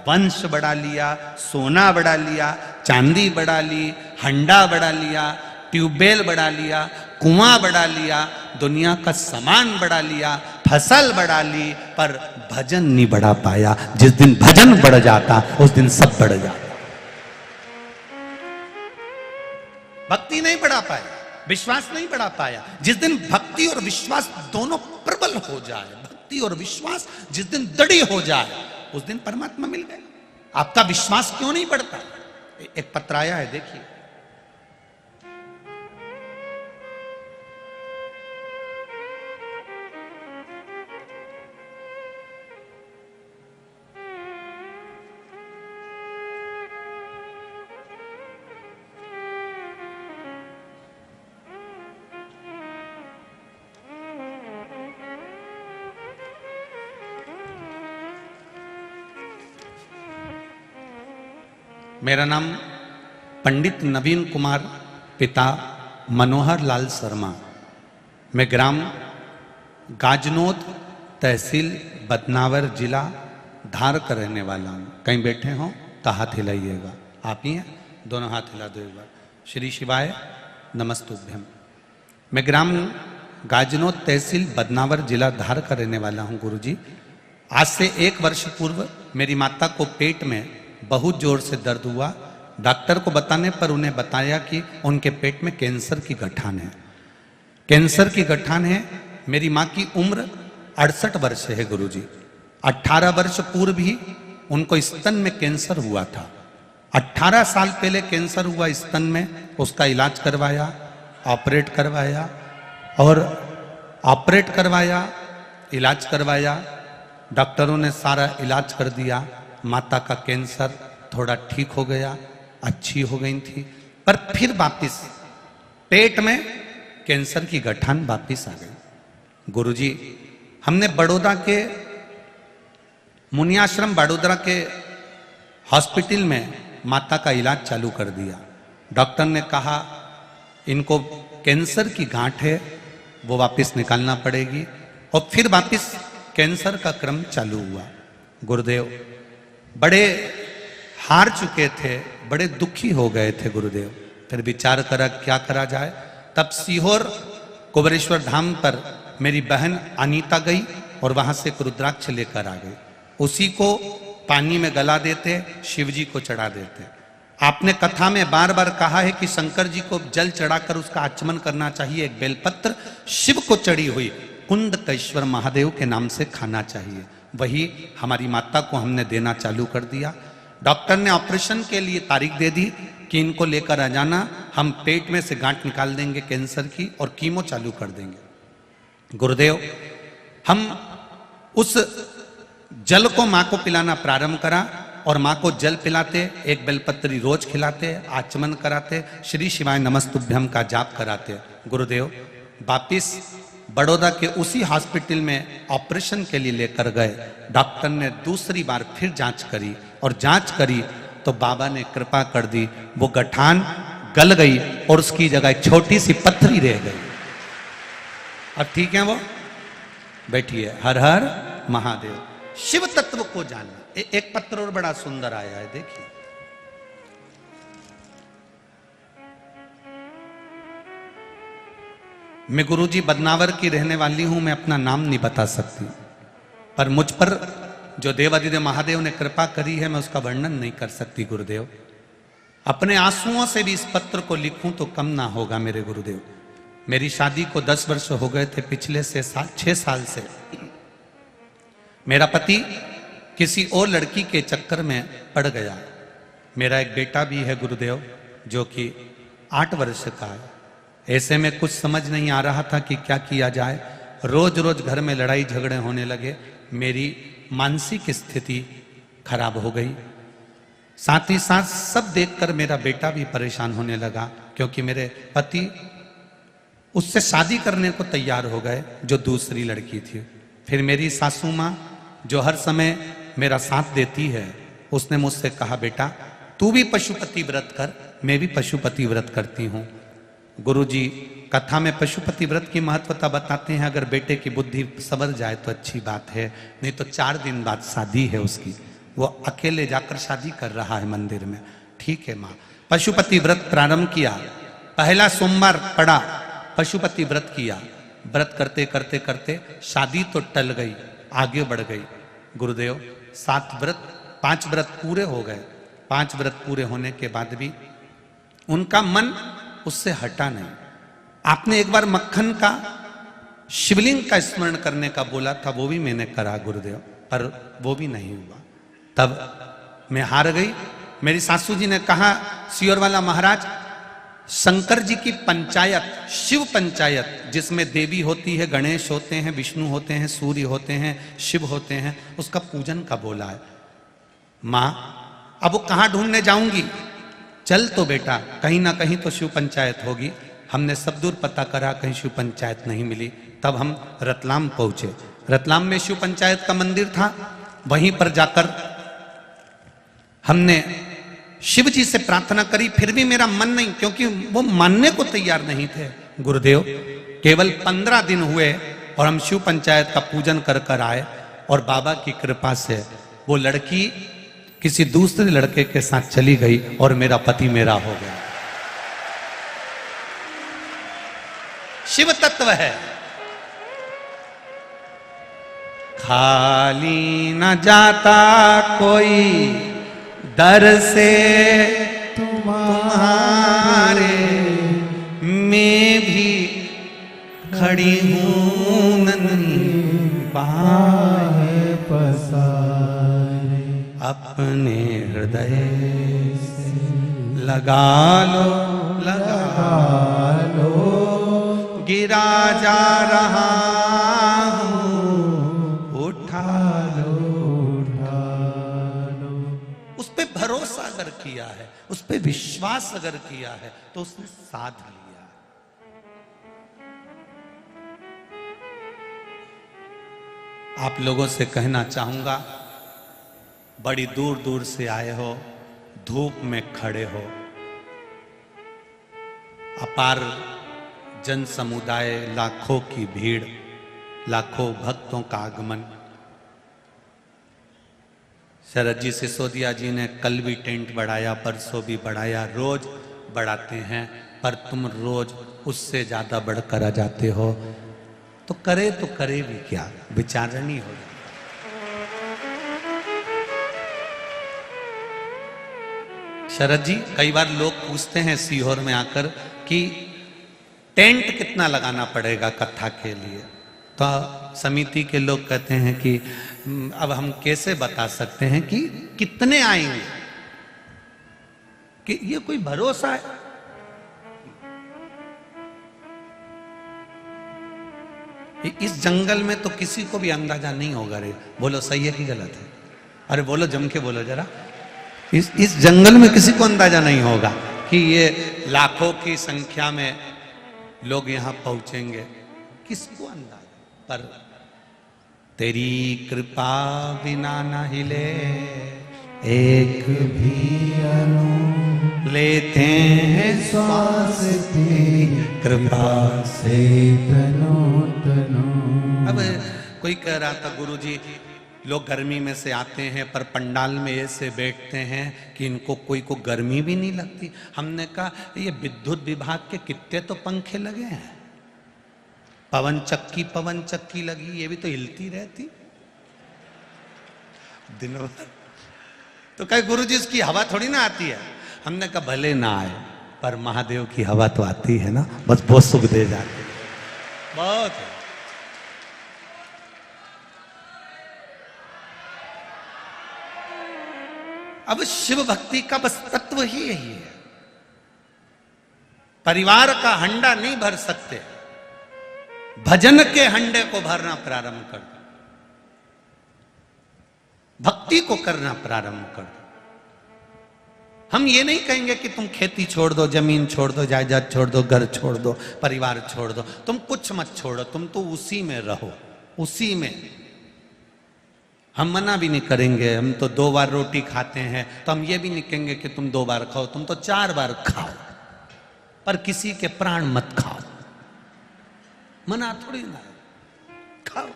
Speaker 1: वंश बढ़ा लिया, सोना बढ़ा लिया, चांदी बढ़ा ली, हंडा बढ़ा लिया, ट्यूबवेल बढ़ा लिया, कुआं बढ़ा लिया, दुनिया का सामान बढ़ा लिया, फसल बढ़ा ली, पर भजन नहीं बढ़ा पाया। जिस दिन भजन बढ़ जाता उस दिन सब बढ़ जाता। भक्ति नहीं बढ़ा पाया, विश्वास नहीं बढ़ा पाया। जिस दिन भक्ति और विश्वास दोनों प्रबल हो जाए, भक्ति और विश्वास जिस दिन दृढ़ हो जाए, उस दिन परमात्मा मिल गए। आपका विश्वास क्यों नहीं बढ़ता? एक पत्र आया है, देखिए। मेरा नाम पंडित नवीन कुमार, पिता मनोहर लाल शर्मा। मैं ग्राम गाजनोद, तहसील बदनावर, जिला धार का रहने वाला हूँ। कहीं बैठे हों तो हाथ हिलाइएगा। आप ही हैं? दोनों हाथ हिला दो एक बार। श्री शिवाय नमस्तुभ्यम। मैं ग्राम गाजनोद, तहसील बदनावर, जिला धार का रहने वाला हूँ गुरुजी। आज से 1 वर्ष पूर्व मेरी माता को पेट में बहुत जोर से दर्द हुआ। डॉक्टर को बताने पर उन्हें बताया कि उनके पेट में कैंसर की गठान है। कैंसर की गठान है। मेरी माँ की उम्र 68 वर्ष है गुरुजी। 18 वर्ष पूर्व ही उनको स्तन में कैंसर हुआ था। 18 साल पहले कैंसर हुआ स्तन में, उसका इलाज करवाया, ऑपरेट करवाया और ऑपरेट करवाया, इलाज करवाया। डॉक्टरों ने सारा इलाज कर दिया। माता का कैंसर थोड़ा ठीक हो गया, अच्छी हो गई थी, पर फिर वापिस पेट में कैंसर की गठान वापिस आ गई। गुरुजी, हमने बड़ौदा के मुनियाश्रम बड़ोदरा के हॉस्पिटल में माता का इलाज चालू कर दिया। डॉक्टर ने कहा इनको कैंसर की गांठ है, वो वापस निकालना पड़ेगी, और फिर वापस कैंसर का क्रम चालू हुआ। गुरुदेव बड़े हार चुके थे, बड़े दुखी हो गए थे गुरुदेव। फिर विचार करा क्या करा जाए। तब सीहोर कुबेरेश्वर धाम पर मेरी बहन अनीता गई और वहां से एक रुद्राक्ष लेकर आ गई। उसी को पानी में गला देते, शिव जी को चढ़ा देते। आपने कथा में बार बार कहा है कि शंकर जी को जल चढ़ाकर उसका आचमन करना चाहिए। एक बेलपत्र शिव को चढ़ी हुई कुंडकेश्वर महादेव के नाम से खाना चाहिए। वही हमारी माता को हमने देना चालू कर दिया। डॉक्टर ने ऑपरेशन के लिए तारीख दे दी कि इनको लेकर आ जाना, हम पेट में से गांठ निकाल देंगे कैंसर की और कीमो चालू कर देंगे। गुरुदेव, हम उस जल को माँ को पिलाना प्रारंभ करा और माँ को जल पिलाते, एक बेलपत्री रोज खिलाते, आचमन कराते, श्री शिवाय नमस्तुभ्यम का जाप कराते। गुरुदेव वापिस बड़ौदा के उसी हॉस्पिटल में ऑपरेशन के लिए लेकर गए। डॉक्टर ने दूसरी बार फिर जांच करी और जांच करी तो बाबा ने कृपा कर दी, वो गठान गल गई और उसकी जगह एक छोटी सी पत्थरी रह गई। अब ठीक है, वो बैठिए। हर हर महादेव। शिव तत्व को जानना। एक पत्र और बड़ा सुंदर आया है, देखिए। मैं गुरुजी बदनावर की रहने वाली हूं, मैं अपना नाम नहीं बता सकती, पर मुझ पर जो देवादिदेव महादेव ने कृपा करी है मैं उसका वर्णन नहीं कर सकती। गुरुदेव, अपने आंसुओं से भी इस पत्र को लिखूं तो कम ना होगा। मेरे गुरुदेव, मेरी शादी को 10 वर्ष हो गए थे, पिछले से 6 साल से मेरा पति किसी और लड़की के चक्कर में पड़ गया। मेरा एक बेटा भी है गुरुदेव, जो कि 8 वर्ष का है। ऐसे में कुछ समझ नहीं आ रहा था कि क्या किया जाए। रोज रोज घर में लड़ाई झगड़े होने लगे। मेरी मानसिक स्थिति खराब हो गई। साथ ही साथ सब देखकर मेरा बेटा भी परेशान होने लगा, क्योंकि मेरे पति उससे शादी करने को तैयार हो गए, जो दूसरी लड़की थी। फिर मेरी सासू माँ, जो हर समय मेरा साथ देती है, उसने मुझसे कहा, बेटा तू भी पशुपति व्रत कर, मैं भी पशुपति व्रत करती हूँ। गुरुजी कथा में पशुपति व्रत की महत्वता बताते हैं। अगर बेटे की बुद्धि संवर जाए तो अच्छी बात है, नहीं तो 4 दिन बाद शादी है उसकी। वो अकेले जाकर शादी कर रहा है मंदिर में। ठीक है माँ। पशुपति व्रत प्रारंभ किया। पहला सोमवार पड़ा, पशुपति व्रत किया। व्रत करते करते करते शादी तो टल गई, आगे बढ़ गई। गुरुदेव 5 व्रत पूरे हो गए। 5 व्रत पूरे होने के बाद भी उनका मन उससे हटा नहीं। आपने एक बार मक्खन का शिवलिंग का स्मरण करने का बोला था, वो भी मैंने करा गुरुदेव, पर वो भी नहीं हुआ। तब मैं हार गई। मेरी सासू जी ने कहा, सियोर वाला महाराज, शंकर जी की पंचायत, शिव पंचायत, जिसमें देवी होती है, गणेश होते हैं, विष्णु होते हैं, सूर्य होते हैं, शिव होते हैं, उसका पूजन का बोला है। माँ अब वो कहाँ ढूंढने जाऊंगी? चल तो बेटा, कहीं ना कहीं तो शिव पंचायत होगी। हमने सब दूर पता करा, कहीं शिव पंचायत नहीं मिली। तब हम रतलाम पहुंचे। रतलाम में शिव पंचायत का मंदिर था। वहीं पर जाकर हमने शिव जी से प्रार्थना करी। फिर भी मेरा मन नहीं, क्योंकि वो मानने को तैयार नहीं थे। गुरुदेव केवल 15 दिन हुए और हम शिव पंचायत का पूजन कर कर आए, और बाबा की कृपा से वो लड़की किसी दूसरे लड़के के साथ चली गई और मेरा पति मेरा हो गया। शिव तत्व है। खाली न जाता कोई दर से तुम्हारे, मैं भी खड़ी हूं नन्ही बाहें पसारे, अपने हृदय से लगा लो, लगा लो, गिरा जा रहा हूं, उठा लो, उठा लो। उस पे भरोसा अगर किया है, उस पे विश्वास अगर किया है, तो उसने साध लिया। आप लोगों से कहना चाहूंगा, बड़ी दूर दूर से आए हो, धूप में खड़े हो, अपार जन समुदाय, लाखों की भीड़, लाखों भक्तों का आगमन, शरद जी सिसोदिया जी ने कल भी टेंट बढ़ाया, परसों भी बढ़ाया, रोज बढ़ाते हैं, पर तुम रोज उससे ज्यादा बढ़कर आ जाते हो, तो करे भी क्या, विचारणी हो जाता। शरद जी, कई बार लोग पूछते हैं सीहोर में आकर कि टेंट कितना लगाना पड़ेगा कथा के लिए, तो समिति के लोग कहते हैं कि अब हम कैसे बता सकते हैं कि कितने आएंगे, कि ये कोई भरोसा है? इस जंगल में तो किसी को भी अंदाजा नहीं होगा। रे बोलो सही है कि गलत है? अरे बोलो, जम के बोलो जरा। इस जंगल में किसी को अंदाजा नहीं होगा कि ये लाखों की संख्या में लोग यहां पहुंचेंगे, किसको अंदाजा? पर तेरी कृपा बिना न हिले एक भी अनु, लेते हैं श्वास तेरी कृपा से तनो तनो। अब कोई कह रहा था, गुरुजी लोग गर्मी में से आते हैं पर पंडाल में ऐसे बैठते हैं कि इनको कोई को गर्मी भी नहीं लगती। हमने कहा ये विद्युत विभाग के कितने तो पंखे लगे हैं, पवन चक्की लगी, ये भी तो हिलती रहती दिनों भर। तो कहे गुरुजी इसकी हवा थोड़ी ना आती है। हमने कहा भले ना आए पर महादेव की हवा तो आती है ना, बस बहुत सुख दे जाती है, बहुत है। अब शिव भक्ति का बस तत्व ही यही है, परिवार का हंडा नहीं भर सकते, भजन के हंडे को भरना प्रारंभ कर दो, भक्ति को करना प्रारंभ कर दो। हम ये नहीं कहेंगे कि तुम खेती छोड़ दो, जमीन छोड़ दो, जायदाद छोड़ दो, घर छोड़ दो, परिवार छोड़ दो, तुम कुछ मत छोड़ो, तुम तो उसी में रहो, उसी में। हम मना भी नहीं करेंगे, हम तो 2 बार रोटी खाते हैं, तो हम ये भी नहीं कहेंगे कि तुम 2 बार खाओ, तुम तो 4 बार खाओ, पर किसी के प्राण मत खाओ, मना थोड़ी ना, खाओ।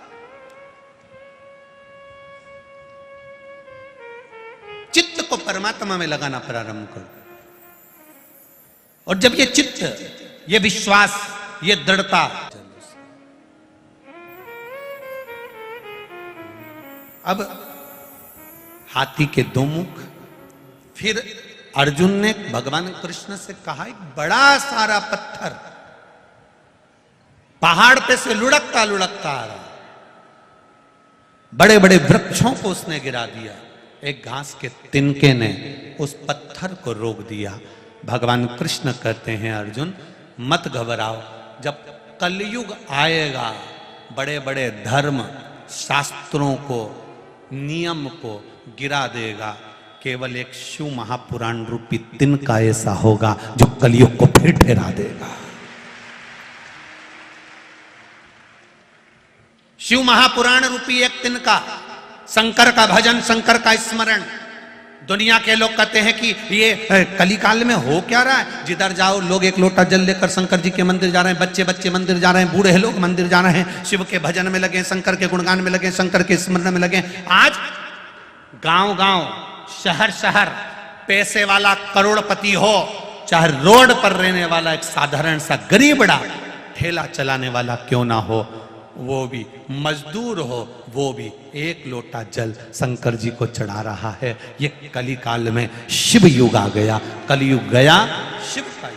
Speaker 1: चित्त को परमात्मा में लगाना प्रारंभ करो, और जब ये चित्त, ये विश्वास, ये दृढ़ता, अब हाथी के 2 मुख। फिर अर्जुन ने भगवान कृष्ण से कहा, एक बड़ा सारा पत्थर पहाड़ पे से लुढ़कता लुढ़कता आ रहा, बड़े बड़े वृक्षों को उसने गिरा दिया, एक घास के तिनके ने उस पत्थर को रोक दिया। भगवान कृष्ण कहते हैं, अर्जुन मत घबराओ, जब कलयुग आएगा बड़े बड़े धर्म शास्त्रों को, नियम को गिरा देगा, केवल एक शिव महापुराण रूपी तिनका ऐसा होगा जो कलयुग को फिर ठहरा देगा। शिव महापुराण रूपी एक तिनका, शंकर का भजन, शंकर का स्मरण। दुनिया के लोग कहते हैं कि ये कलिकाल में हो क्या रहा है, जिधर जाओ लोग एक लोटा जल लेकर शंकर जी के मंदिर जा रहे हैं, बच्चे बच्चे मंदिर जा रहे हैं, बूढ़े लोग मंदिर जा रहे हैं, शिव के भजन में लगे, शंकर के गुणगान में लगे, शंकर के स्मरण में लगे। आज गांव गांव, शहर शहर, पैसे वाला करोड़पति हो, चाहे रोड पर रहने वाला एक साधारण सा गरीबड़ा ठेला चलाने वाला क्यों ना हो, वो भी मजदूर हो, वो भी एक लोटा जल शंकर जी को चढ़ा रहा है। ये कली काल में शिव युग आ गया, कलयुग गया, शिव का युग।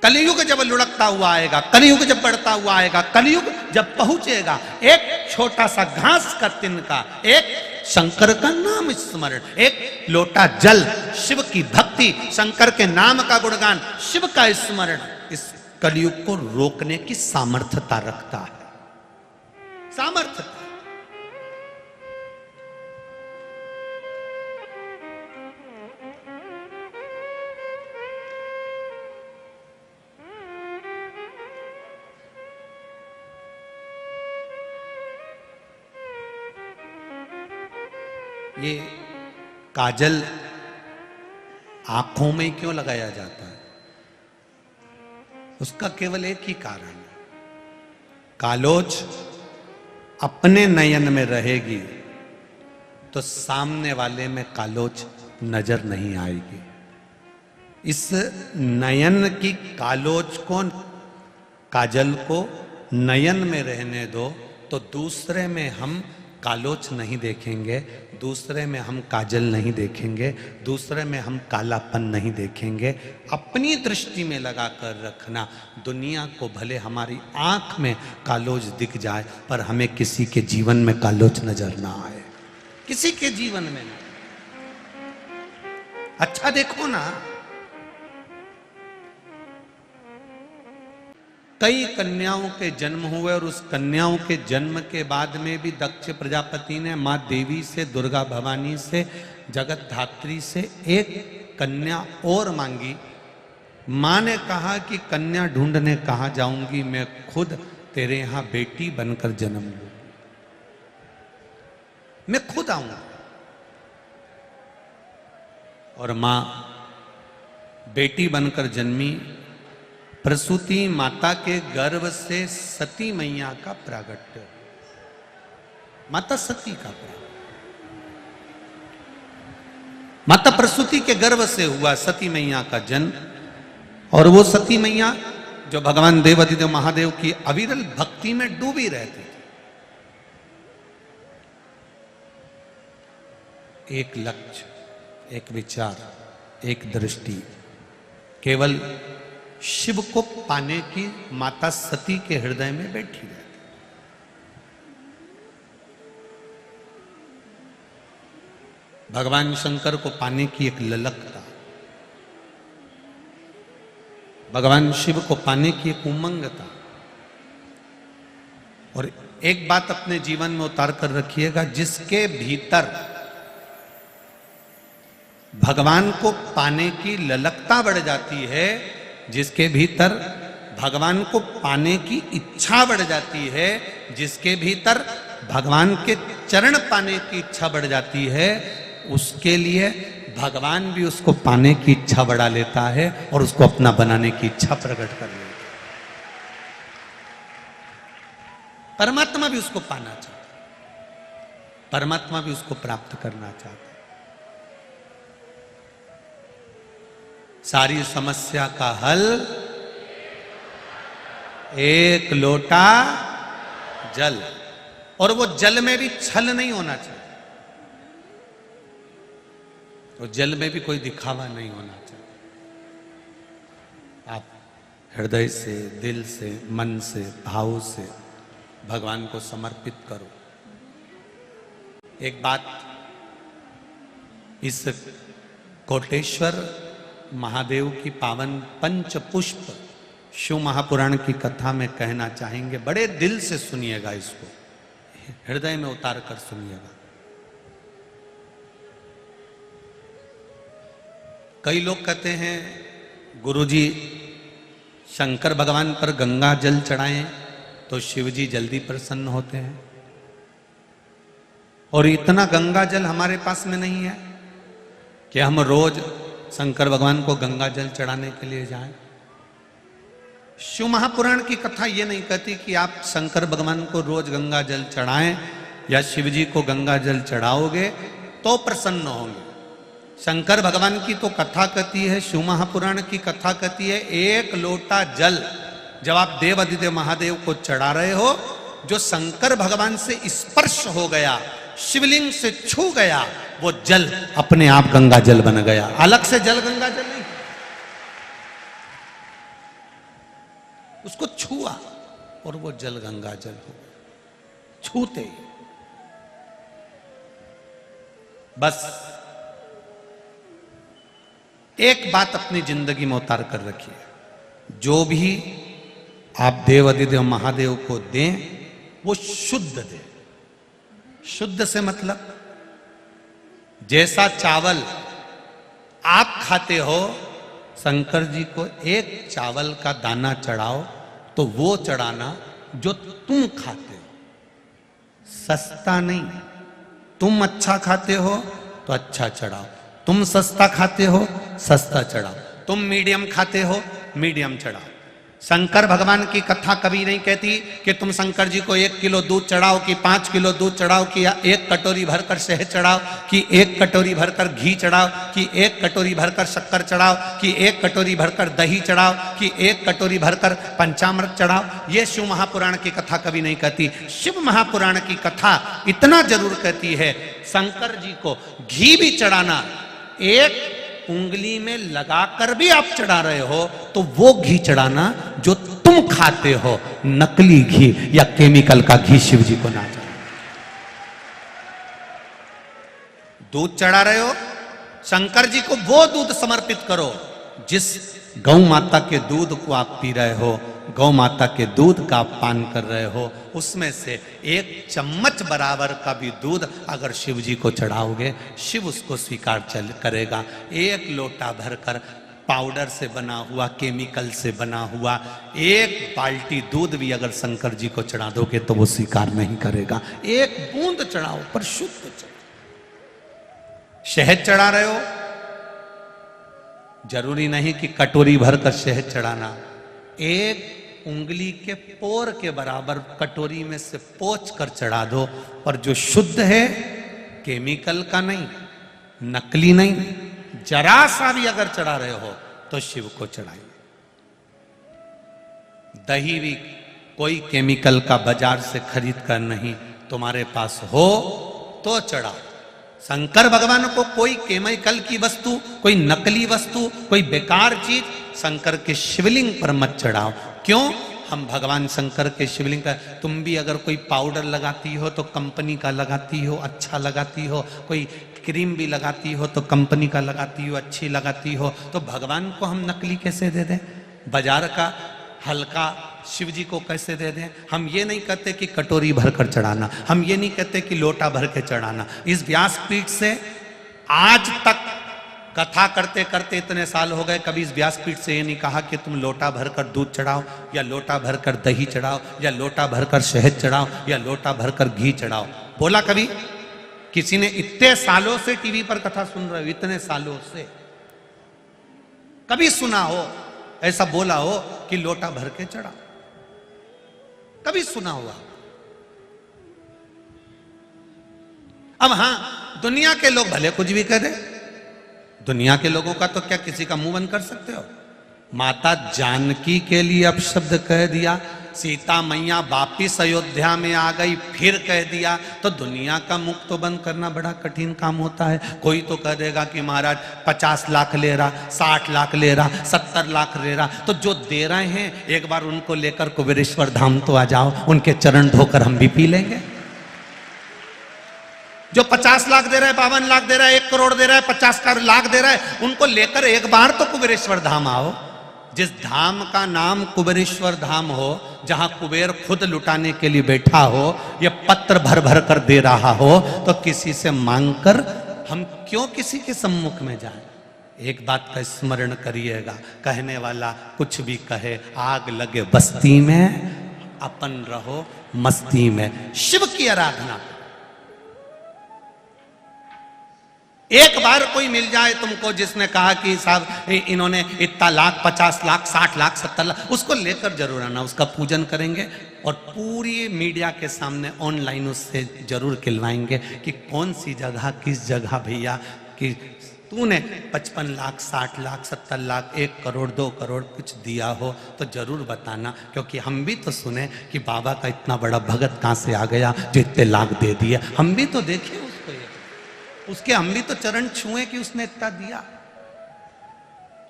Speaker 1: कलयुग जब लुढ़कता हुआ आएगा, कलयुग जब बढ़ता हुआ आएगा, कलयुग जब पहुंचेगा, एक छोटा सा घास का तिनका, एक शंकर का नाम स्मरण, एक लोटा जल, शिव की भक्ति, शंकर के नाम का गुणगान, शिव का स्मरण, इस कलयुग को रोकने की सामर्थ्यता रखता है, सामर्थ्यता। ये काजल आंखों में क्यों लगाया जाता है? उसका केवल एक ही कारण है, कालोज अपने नयन में रहेगी तो सामने वाले में कालोच नजर नहीं आएगी। इस नयन की कालोच को, काजल को नयन में रहने दो, तो दूसरे में हम कालोच नहीं देखेंगे, दूसरे में हम काजल नहीं देखेंगे, दूसरे में हम कालापन नहीं देखेंगे। अपनी दृष्टि में लगा कर रखना। दुनिया को भले हमारी आंख में कालोच दिख जाए, पर हमें किसी के जीवन में कालोच नजर ना आए, किसी के जीवन में नहीं। अच्छा देखो ना, कई कन्याओं के जन्म हुए और उस कन्याओं के जन्म के बाद में भी दक्ष प्रजापति ने मां देवी से, दुर्गा भवानी से, जगत धात्री से एक कन्या और मांगी। मां ने कहा कि कन्या ढूंढने कहां जाऊंगी, मैं खुद तेरे यहां बेटी बनकर जन्म लूंगी, मैं खुद आऊंगा। और मां बेटी बनकर जन्मी। प्रसूति माता के गर्भ से सती मैया का प्रागट्य, माता सती का प्रागट्य, माता प्रसूति के गर्भ से हुआ सती मैया का जन्म। और वो सती मैया जो भगवान देवाधिदेव महादेव की अविरल भक्ति में डूबी रहती थी। एक लक्ष्य, एक विचार, एक दृष्टि, केवल शिव को पाने की माता सती के हृदय में बैठी रहती। भगवान शंकर को पाने की एक ललकता, भगवान शिव को पाने की एक उमंगता। और एक बात अपने जीवन में उतार कर रखिएगा, जिसके भीतर भगवान को पाने की ललकता बढ़ जाती है, जिसके भीतर भगवान को पाने की इच्छा बढ़ जाती है, जिसके भीतर भगवान के चरण पाने की इच्छा बढ़ जाती है, उसके लिए भगवान भी उसको पाने की इच्छा बढ़ा लेता है और उसको अपना बनाने की इच्छा प्रकट कर लेता है। परमात्मा भी उसको पाना चाहता है, परमात्मा भी उसको प्राप्त करना चाहता है। सारी समस्या का हल एक लोटा जल, और वो जल में भी छल नहीं होना चाहिए, तो जल में भी कोई दिखावा नहीं होना चाहिए। आप हृदय से, दिल से, मन से, भाव से भगवान को समर्पित करो। एक बात इस कोटेश्वर महादेव की पावन पंच पुष्प शिव महापुराण की कथा में कहना चाहेंगे। बड़े दिल से सुनिएगा, इसको हृदय में उतार कर सुनिएगा। कई लोग कहते हैं गुरुजी शंकर भगवान पर गंगा जल चढ़ाएं तो शिव जी जल्दी प्रसन्न होते हैं, और इतना गंगा जल हमारे पास में नहीं है कि हम रोज शंकर भगवान को गंगा जल चढ़ाने के लिए जाएं। शिव महापुराण की कथा ये नहीं कहती कि आप शंकर भगवान को रोज गंगा जल चढ़ाएं या शिव जी को गंगा जल चढ़ाओगे तो प्रसन्न होंगे। शंकर भगवान की तो कथा कहती है, शिव महापुराण की कथा कहती है, एक लोटा जल जब आप देव अधिदेव महादेव को चढ़ा रहे हो, जो शंकर भगवान से स्पर्श हो गया, शिवलिंग से छू गया, वो जल अपने आप गंगा जल बन गया। अलग से जल गंगा जल नहीं, उसको छुआ और वो जल गंगा जल हो गया, छूते ही। बस एक बात अपनी जिंदगी में उतार कर रखिए, जो भी आप देव अधिदेव महादेव को दें वो शुद्ध दें। शुद्ध से मतलब जैसा चावल आप खाते हो, शंकर जी को एक चावल का दाना चढ़ाओ तो वो चढ़ाना जो तुम खाते हो, सस्ता नहीं। तुम अच्छा खाते हो तो अच्छा चढ़ाओ, तुम सस्ता खाते हो सस्ता चढ़ाओ, तुम मीडियम खाते हो मीडियम चढ़ाओ। शंकर भगवान की कथा कभी नहीं कहती कि तुम शंकर जी को 1 किलो दूध चढ़ाओ, कि 5 किलो दूध चढ़ाओ, कि 1 कटोरी भरकर शहद चढ़ाओ, कि 1 कटोरी भरकर घी चढ़ाओ, कि 1 कटोरी भरकर शक्कर चढ़ाओ, कि 1 कटोरी भरकर दही चढ़ाओ, कि 1 कटोरी भरकर पंचामृत चढ़ाओ। ये शिव महापुराण की कथा कभी नहीं कहती। शिव महापुराण की कथा इतना जरूर कहती है, शंकर जी को घी भी चढ़ाना, 1 उंगली में लगाकर भी आप चढ़ा रहे हो तो वो घी चढ़ाना जो तुम खाते हो, नकली घी या केमिकल का घी शिव जी को ना चढ़ाना। दूध चढ़ा रहे हो, शंकर जी को वो दूध समर्पित करो जिस गौ माता के दूध को आप पी रहे हो, गौ माता के दूध का आप पान कर रहे हो, उसमें से 1 चम्मच बराबर का भी दूध अगर शिव जी को चढ़ाओगे, शिव उसको स्वीकार करेगा। 1 लोटा भरकर पाउडर से बना हुआ, केमिकल से बना हुआ 1 बाल्टी दूध भी अगर शंकर जी को चढ़ा दोगे तो वो स्वीकार नहीं करेगा। 1 बूंद चढ़ाओ पर शुद्ध चढ़ाओ। शहद चढ़ा रहे हो, जरूरी नहीं कि कटोरी भरकर शहद चढ़ाना, 1 उंगली के पोर के बराबर कटोरी में से पोंछ कर चढ़ा दो, पर जो शुद्ध है, केमिकल का नहीं, नकली नहीं, जरा सा भी अगर चढ़ा रहे हो तो शिव को चढ़ाइए। दही भी कोई केमिकल का बाजार से खरीद कर नहीं, तुम्हारे पास हो तो चढ़ाओ। शंकर भगवान को कोई केमिकल की वस्तु, कोई नकली वस्तु, कोई बेकार चीज शंकर के शिवलिंग पर मत चढ़ाओ। क्यों? हम भगवान शंकर के शिवलिंग का, तुम भी अगर कोई पाउडर लगाती हो तो कंपनी का लगाती हो, अच्छा लगाती हो, कोई क्रीम भी लगाती हो तो कंपनी का लगाती हो, अच्छी लगाती हो, तो भगवान को हम नकली कैसे दे दें? बाजार का हल्का शिव जी को कैसे दे दें? हम ये नहीं कहते कि कटोरी भरकर चढ़ाना, हम ये नहीं कहते कि लोटा भर के चढ़ाना। इस व्यासपीठ से आज तक कथा करते करते इतने साल हो गए, कभी इस व्यासपीठ से ये नहीं कहा कि तुम लोटा भरकर दूध चढ़ाओ, या लोटा भरकर दही चढ़ाओ, या लोटा भरकर शहद चढ़ाओ, या लोटा भरकर घी चढ़ाओ। बोला कभी? किसी ने? इतने सालों से टीवी पर कथा सुन रहे हो, इतने सालों से कभी सुना हो ऐसा बोला हो कि लोटा भर के चढ़ाओ? कभी सुना हुआ? अब हां, दुनिया के लोग भले कुछ भी कह दे, दुनिया के लोगों का तो क्या किसी का मुंह बंद कर सकते हो? माता जानकी के लिए अपशब्द कह दिया, सीता मैया वापिस अयोध्या में आ गई फिर कह दिया, तो दुनिया का मुख तो बंद करना बड़ा कठिन काम होता है। कोई तो कह देगा कि महाराज 50 लाख ले रहा, 60 लाख ले रहा, 70 लाख ले रहा, तो जो दे रहे हैं एक बार उनको लेकर कुबेरेश्वर धाम तो आ जाओ, उनके चरण धोकर हम भी पी लेंगे। जो 50 लाख दे रहा है, 52 लाख दे रहा है, 1 करोड़ दे रहा है, 50 लाख दे रहा है, उनको लेकर एक बार तो कुबेरेश्वर धाम आओ। जिस धाम का नाम कुबेरेश्वर धाम हो, जहां कुबेर खुद लुटाने के लिए बैठा हो, ये पत्र भर भर कर दे रहा हो, तो किसी से मांगकर हम क्यों किसी के सम्मुख में जाएं? एक बात का स्मरण करिएगा, कहने वाला कुछ भी कहे, आग लगे बस्ती में, अपन रहो मस्ती में। शिव की आराधना, एक बार कोई मिल जाए तुमको जिसने कहा कि साहब इन्होंने इतना लाख, 50 लाख, 60 लाख, 70 लाख, उसको लेकर जरूर आना, उसका पूजन करेंगे और पूरी मीडिया के सामने ऑनलाइन उससे जरूर खिलवाएंगे कि कौन सी जगह, किस जगह भैया कि तूने 55 लाख, 60 लाख, 70 लाख, 1 करोड़, 2 करोड़ कुछ दिया हो तो जरूर बताना, क्योंकि हम भी तो सुने कि बाबा का इतना बड़ा भगत कहाँ से आ गया जो इतने लाख दे दिए। हम भी तो देखे उसके, हम भी तो चरण छुए कि उसने इतना दिया।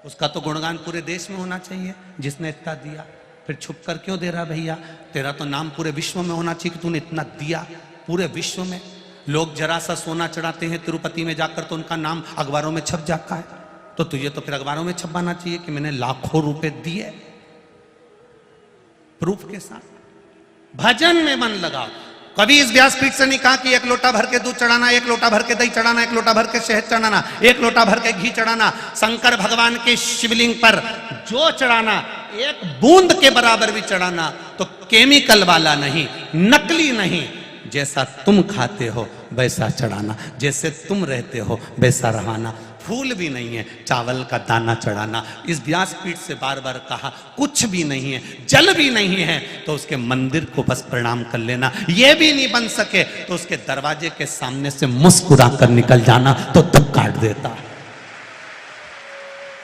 Speaker 1: उसका तो गुणगान पूरे देश में होना चाहिए जिसने इतना दिया। फिर छुप कर क्यों दे रहा भैया? तेरा तो नाम पूरे विश्व में होना चाहिए कि तूने इतना दिया। पूरे विश्व में लोग जरा सा सोना चढ़ाते हैं तिरुपति में जाकर तो उनका नाम अखबारों में छप जाता है, तो तुझे तो फिर अखबारों में छपवाना चाहिए कि मैंने लाखों रुपए दिए, प्रूफ के साथ। भजन में मन लगाओ। कभी इस व्यासपीठ से नहीं कहा कि 1 लोटा भर के दूध चढ़ाना, 1 लोटा भर के दही चढ़ाना, 1 लोटा भर के शहद चढ़ाना, 1 लोटा भर के घी चढ़ाना। शंकर भगवान के शिवलिंग पर जो चढ़ाना, 1 बूंद के बराबर भी चढ़ाना, तो केमिकल वाला नहीं, नकली नहीं, जैसा तुम खाते हो वैसा चढ़ाना, जैसे तुम रहते हो वैसा रहना। फूल भी नहीं है, चावल का दाना चढ़ाना। इस व्यासपीठ से बार बार कहा, कुछ भी नहीं है, जल भी नहीं है, तो उसके मंदिर को बस प्रणाम कर लेना। ये भी नहीं बन सके तो उसके दरवाजे के सामने से मुस्कुरा कर निकल जाना, तो तब काट देता है।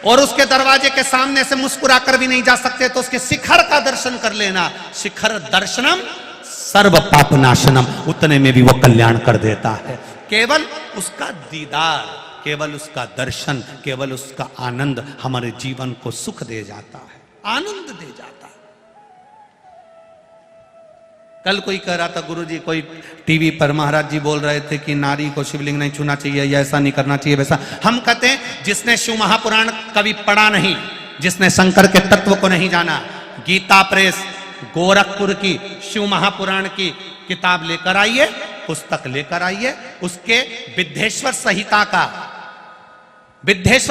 Speaker 1: और उसके दरवाजे के सामने से मुस्कुरा कर भी नहीं जा सकते तो उसके शिखर का दर्शन कर लेना। शिखर दर्शनम सर्व पापनाशनम, उतने में भी वो कल्याण कर देता है। केवल उसका दीदार, केवल उसका दर्शन, केवल उसका आनंद हमारे जीवन को सुख दे जाता है, आनंद दे जाता है। कल कोई कह रहा था, गुरुजी कोई टीवी पर महाराज जी बोल रहे थे कि नारी को शिवलिंग नहीं छूना चाहिए या ऐसा नहीं करना चाहिए वैसा। हम कहते हैं जिसने शिव महापुराण कभी पढ़ा नहीं, जिसने शंकर के तत्व को नहीं जाना, गीता प्रेस गोरखपुर की शिव महापुराण की किताब लेकर आइए, पुस्तक लेकर आइए, उसके विद्धेश्वर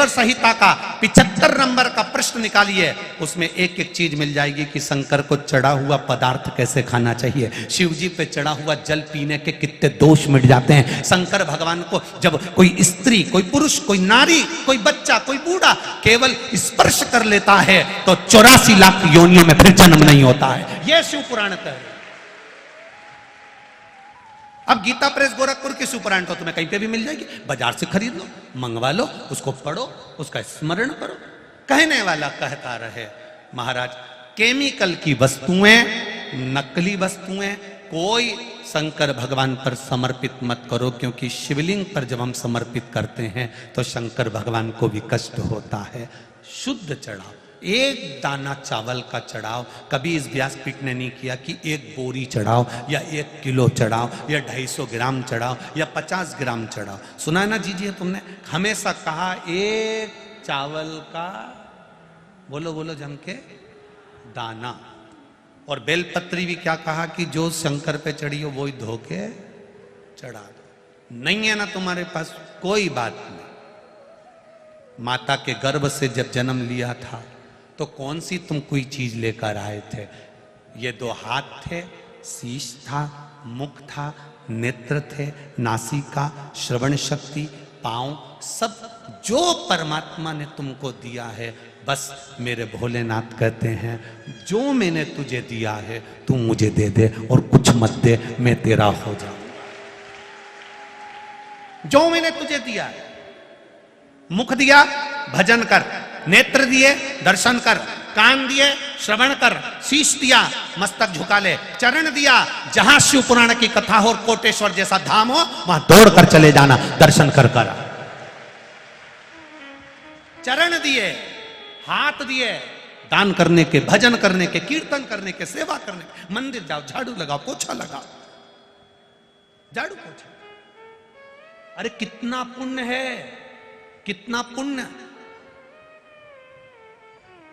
Speaker 1: संहिता का 75 नंबर का प्रश्न निकालिए, उसमें एक एक चीज मिल जाएगी कि शंकर को चढ़ा हुआ पदार्थ कैसे खाना चाहिए, शिव जी पे चढ़ा हुआ जल पीने के कितने दोष मिट जाते हैं। शंकर भगवान को जब कोई स्त्री, कोई पुरुष, कोई नारी, कोई बच्चा, कोई बूढ़ा केवल स्पर्श कर लेता है तो 84 लाख योनियों में फिर जन्म नहीं होता है। यह शिव पुराण का है। अब गीता प्रेस गोरखपुर की सुपरांट तो तुम्हें कहीं पे भी मिल जाएगी, बाजार से खरीद लो, मंगवा लो, उसको पढ़ो, उसका स्मरण करो। कहने वाला कहता रहे, महाराज केमिकल की वस्तुएं, नकली वस्तुएं कोई शंकर भगवान पर समर्पित मत करो, क्योंकि शिवलिंग पर जब हम समर्पित करते हैं तो शंकर भगवान को भी कष्ट होता है। शुद्ध चढ़ाओ, एक दाना चावल का चढ़ाओ। कभी इस व्यासपीठ ने नहीं किया कि एक बोरी चढ़ाओ या 1 किलो चढ़ाओ या 250 ग्राम चढ़ाओ या 50 ग्राम चढ़ाओ। सुना ना जीजिए, तुमने हमेशा कहा एक चावल का, बोलो बोलो जम के, दाना। और बेलपत्री भी क्या कहा कि जो शंकर पे चढ़ी हो वो ही धो के चढ़ा दो। नहीं है ना तुम्हारे पास, कोई बात नहीं। माता के गर्भ से जब जन्म लिया था तो कौन सी तुम कोई चीज लेकर आए थे? ये 2 हाथ थे, शीश था, मुख था, नेत्र थे, नासिका, श्रवण शक्ति, पांव, सब जो परमात्मा ने तुमको दिया है। बस मेरे भोलेनाथ कहते हैं, जो मैंने तुझे दिया है तू मुझे दे दे और कुछ मत दे, मैं तेरा हो जाऊं। जो मैंने तुझे दिया है, मुख दिया भजन कर, नेत्र दिए दर्शन कर, कान दिए श्रवण कर, शीश दिया मस्तक झुका ले, चरण दिया जहां शिव पुराण की कथा हो और कोटेश्वर जैसा धाम हो वहां दौड़ कर चले जाना, दर्शन कर कर। चरण दिए, हाथ दिए दान करने के, भजन करने के, कीर्तन करने के, सेवा करने के। मंदिर जाओ, झाड़ू लगाओ, पोछा लगाओ, झाड़ू पोछा। अरे कितना पुण्य है, कितना पुण्य।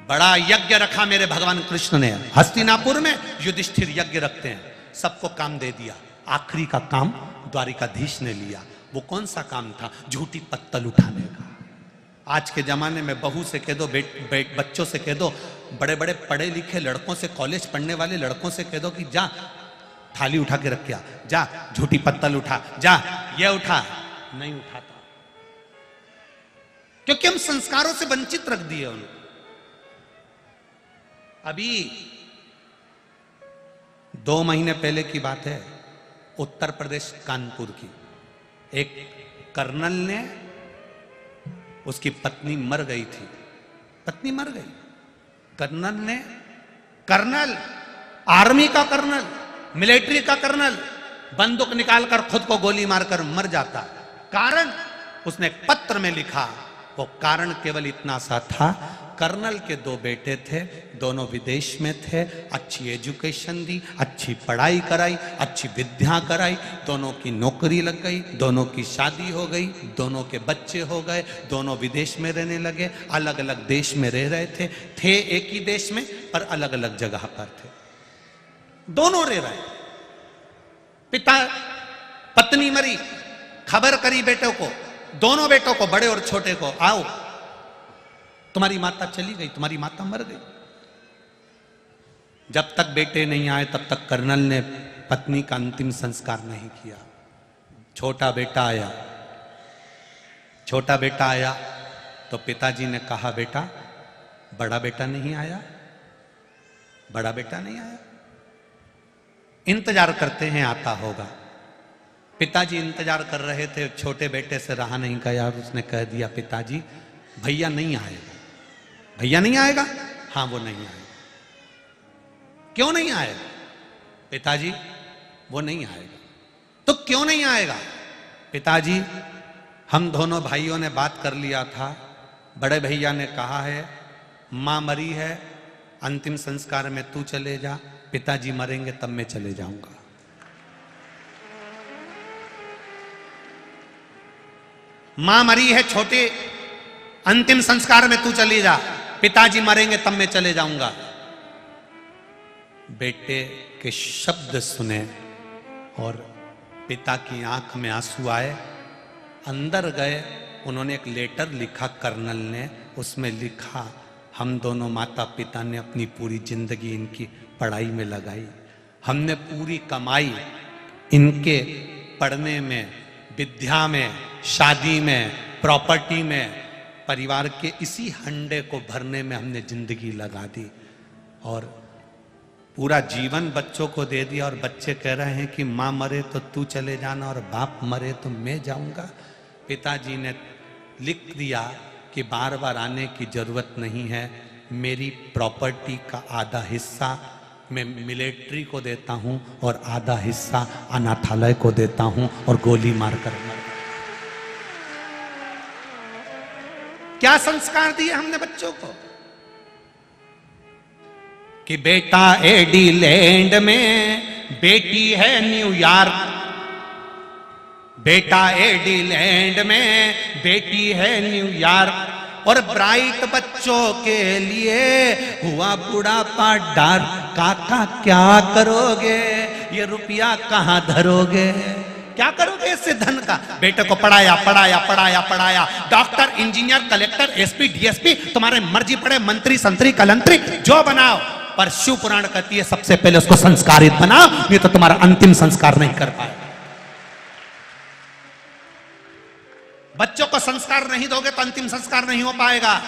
Speaker 1: बड़ा यज्ञ रखा मेरे भगवान कृष्ण ने। हस्तिनापुर में युधिष्ठिर यज्ञ रखते हैं, सबको काम दे दिया। आखिरी का काम द्वारिकाधीश ने लिया। वो कौन सा काम था? झूठी पत्तल उठाने का। आज के जमाने में बहू से कह दो, बच्चों से कह दो, बड़े बड़े पढ़े लिखे लड़कों से, कॉलेज पढ़ने वाले लड़कों से कह दो कि जा थाली उठा के रख के, जा झूठी पत्तल उठा, जा ये उठा, नहीं उठाता, क्योंकि हम संस्कारों से वंचित रख दिए उनको। अभी 2 महीने पहले की बात है, उत्तर प्रदेश कानपुर की एक कर्नल ने, उसकी पत्नी मर गई थी, पत्नी मर गई। कर्नल आर्मी का कर्नल, मिलिट्री का कर्नल बंदूक निकालकर खुद को गोली मारकर मर जाता। कारण उसने एक पत्र में लिखा। वो कारण केवल इतना सा था, कर्नल के 2 बेटे थे, दोनों विदेश में थे, अच्छी एजुकेशन दी, अच्छी पढ़ाई कराई, अच्छी विद्या कराई, दोनों की नौकरी लग गई, दोनों की शादी हो गई, दोनों के बच्चे हो गए, दोनों विदेश में रहने लगे, अलग अलग देश में रह रहे थे एक ही देश में पर अलग अलग जगह पर थे, दोनों रह रहे। पिता, पत्नी मरी, खबर करी बेटों को, दोनों बेटों को, बड़े और छोटे को, आओ तुम्हारी माता चली गई, तुम्हारी माता मर गई। जब तक बेटे नहीं आए तब तक कर्नल ने पत्नी का अंतिम संस्कार नहीं किया। छोटा बेटा आया, छोटा बेटा आया तो पिताजी ने कहा, बेटा बड़ा बेटा नहीं आया, बड़ा बेटा नहीं आया, इंतजार करते हैं आता होगा। पिताजी इंतजार कर रहे थे, छोटे बेटे से रहा नहीं गया और उसने कह दिया, पिताजी भैया नहीं आएगा। भैया नहीं आएगा? हाँ वो नहीं आएगा। क्यों नहीं आएगा? पिताजी वो नहीं आएगा। तो क्यों नहीं आएगा? पिताजी हम दोनों भाइयों ने बात कर लिया था, बड़े भैया ने कहा है मां मरी है, अंतिम संस्कार में तू चले जा, पिताजी मरेंगे तब मैं चले जाऊंगा। मां मरी है छोटे, अंतिम संस्कार में तू चली जा, पिताजी मरेंगे तब मैं चले जाऊंगा। बेटे के शब्द सुने और पिता की आंख में आंसू आए, अंदर गए, उन्होंने एक लेटर लिखा कर्नल ने, उसमें लिखा हम दोनों माता पिता ने अपनी पूरी जिंदगी इनकी पढ़ाई में लगाई, हमने पूरी कमाई इनके पढ़ने में, विद्या में, शादी में, प्रॉपर्टी में, परिवार के इसी हंडे को भरने में हमने जिंदगी लगा दी और पूरा जीवन बच्चों को दे दिया। और बच्चे कह रहे हैं कि माँ मरे तो तू चले जाना और बाप मरे तो मैं जाऊंगा। पिताजी ने लिख दिया कि बार बार आने की जरूरत नहीं है, मेरी प्रॉपर्टी का आधा हिस्सा मैं मिलिट्री को देता हूं और आधा हिस्सा अनाथालय को देता हूं और गोली मारकर मर। क्या संस्कार दिए हमने बच्चों को कि बेटा एडिलैंड में, बेटी है न्यूयॉर्क, बेटा एडिलैंड में, बेटी है न्यूयॉर्क, और ब्राइट बच्चों के लिए हुआ बुढ़ापा डार। काका क्या करोगे, ये रुपया कहां धरोगे, क्या करोगे इससे धन का? बेटे को पढ़ाया पढ़ाया पढ़ाया पढ़ाया, doctor, engineer, collector, SP, DSP, तुम्हारे मर्जी पड़े, मंत्री, संतरी, कलंत्री जो बनाओ, पर शिव पुराण कहती है सबसे पहले उसको संस्कारित बनाओ, नहीं तो तुम्हारा अंतिम संस्कार नहीं कर पाए। बच्चों को संस्कार नहीं दोगे तो अंतिम संस्कार नहीं हो पाएगा।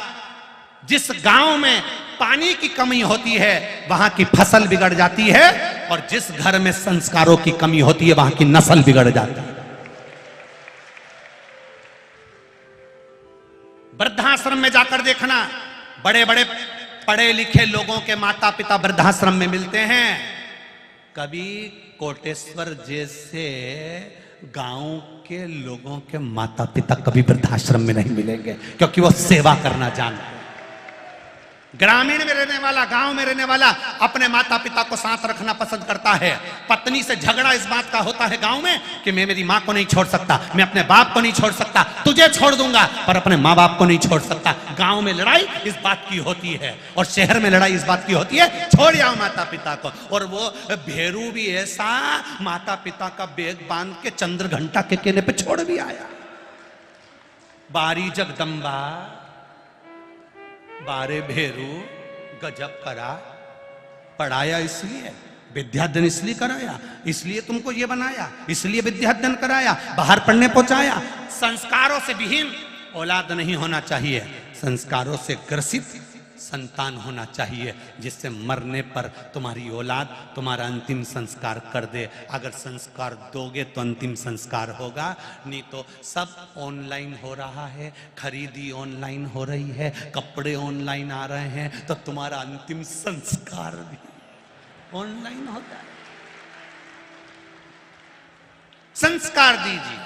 Speaker 1: जिस गांव में पानी की कमी होती है वहां की फसल बिगड़ जाती है, और जिस घर में संस्कारों की कमी होती है वहां की नस्ल बिगड़ जाती है। वृद्धाश्रम में जाकर देखना, बड़े बड़े पढ़े लिखे लोगों के माता पिता वृद्धाश्रम में मिलते हैं, कभी कोटेश्वर जैसे गांव के लोगों के माता पिता कभी वृद्धाश्रम में नहीं मिलेंगे, क्योंकि वो सेवा करना जानते हैं। ग्रामीण में रहने वाला, गांव में रहने वाला अपने माता पिता को साथ रखना पसंद करता है। पत्नी से झगड़ा इस बात का होता है गांव में कि मैं मेरी मां को नहीं छोड़ सकता, मैं अपने बाप को नहीं छोड़ सकता, तुझे छोड़ दूंगा पर अपने माँ बाप को नहीं छोड़ सकता। गांव में लड़ाई इस बात की होती है और शहर में लड़ाई इस बात की होती है छोड़ जाओ माता पिता को। और वो भेरू भी ऐसा माता पिता का बेग बांध के चंद्र घंटा के केले पे छोड़ भी आया। बारी जगदम्बा बारे भेरू गजब करा, पढ़ाया इसलिए, विद्याध्ययन इसलिए कराया, इसलिए तुमको ये बनाया, इसलिए विद्याध्ययन कराया, बाहर पढ़ने पहुंचाया। संस्कारों से विहीन औलाद नहीं होना चाहिए, संस्कारों से ग्रसित संतान होना चाहिए, जिससे मरने पर तुम्हारी औलाद तुम्हारा अंतिम संस्कार कर दे। अगर संस्कार दोगे तो अंतिम संस्कार होगा, नहीं तो सब ऑनलाइन हो रहा है, खरीदी ऑनलाइन हो रही है, कपड़े ऑनलाइन आ रहे हैं, तो तुम्हारा अंतिम संस्कार भी ऑनलाइन होता है। संस्कार दीजिए।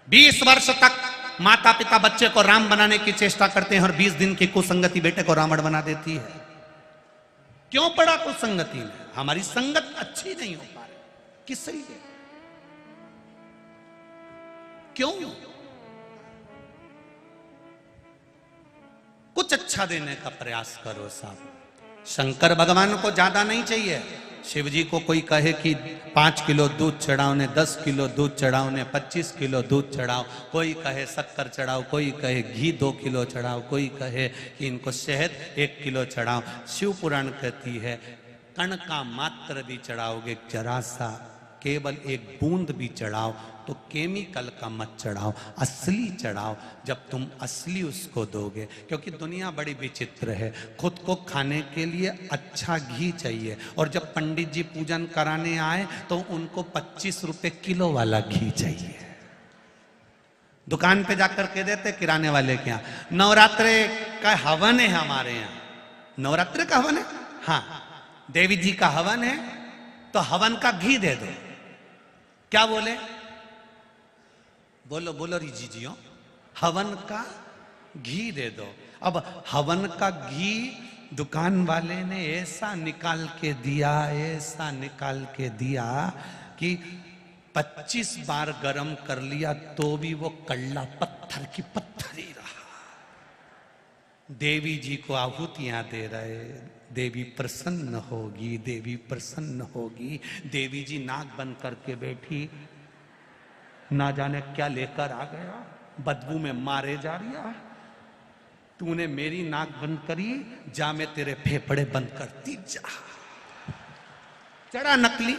Speaker 1: 20 वर्ष तक माता पिता बच्चे को राम बनाने की चेष्टा करते हैं और 20 दिन की कुसंगति बेटे को रावण बना देती है। क्यों पड़ा कुसंगति में? हमारी संगत अच्छी नहीं हो पा रही, किस लिए, क्यों? कुछ अच्छा देने का प्रयास करो साहब। शंकर भगवान को ज्यादा नहीं चाहिए। शिव जी को कोई कहे कि 5 किलो दूध चढ़ाओ ने, 10 किलो दूध चढ़ाओ ने, 25 किलो दूध चढ़ाओ, कोई कहे शक्कर चढ़ाओ, कोई कहे घी 2 किलो चढ़ाओ, कोई कहे कि इनको शहद 1 किलो चढ़ाओ। शिव पुराण कहती है कण का मात्र भी चढ़ाओगे, जरा सा केवल एक बूंद भी चढ़ाओ तो केमिकल का मत चढ़ाओ, असली चढ़ाओ। जब तुम असली उसको दोगे, क्योंकि दुनिया बड़ी विचित्र है, खुद को खाने के लिए अच्छा घी चाहिए, और जब पंडित जी पूजन कराने आए तो उनको 25 रुपए किलो वाला घी चाहिए। दुकान पे जाकर के देते किराने वाले के यहाँ, नवरात्रे का हवन है हमारे यहाँ, नवरात्रे का हवन है, हाँ देवी जी का हवन है तो हवन का घी दे दो। क्या बोले? बोलो बोलो रिजी जियो, हवन का घी दे दो। अब हवन का घी दुकान वाले ने ऐसा निकाल के दिया, ऐसा निकाल के दिया कि 25 बार गरम कर लिया तो भी वो कल्ला पत्थर की पत्थर ही रहा। देवी जी को आहुतियां दे रहे, देवी प्रसन्न होगी, देवी प्रसन्न होगी। देवी जी नाक बंद करके बैठी, ना जाने क्या लेकर आ गया, बदबू में मारे जा रही। तूने मेरी नाक बंद करी, जा मैं तेरे फेफड़े बंद करती जा। चढ़ा नकली,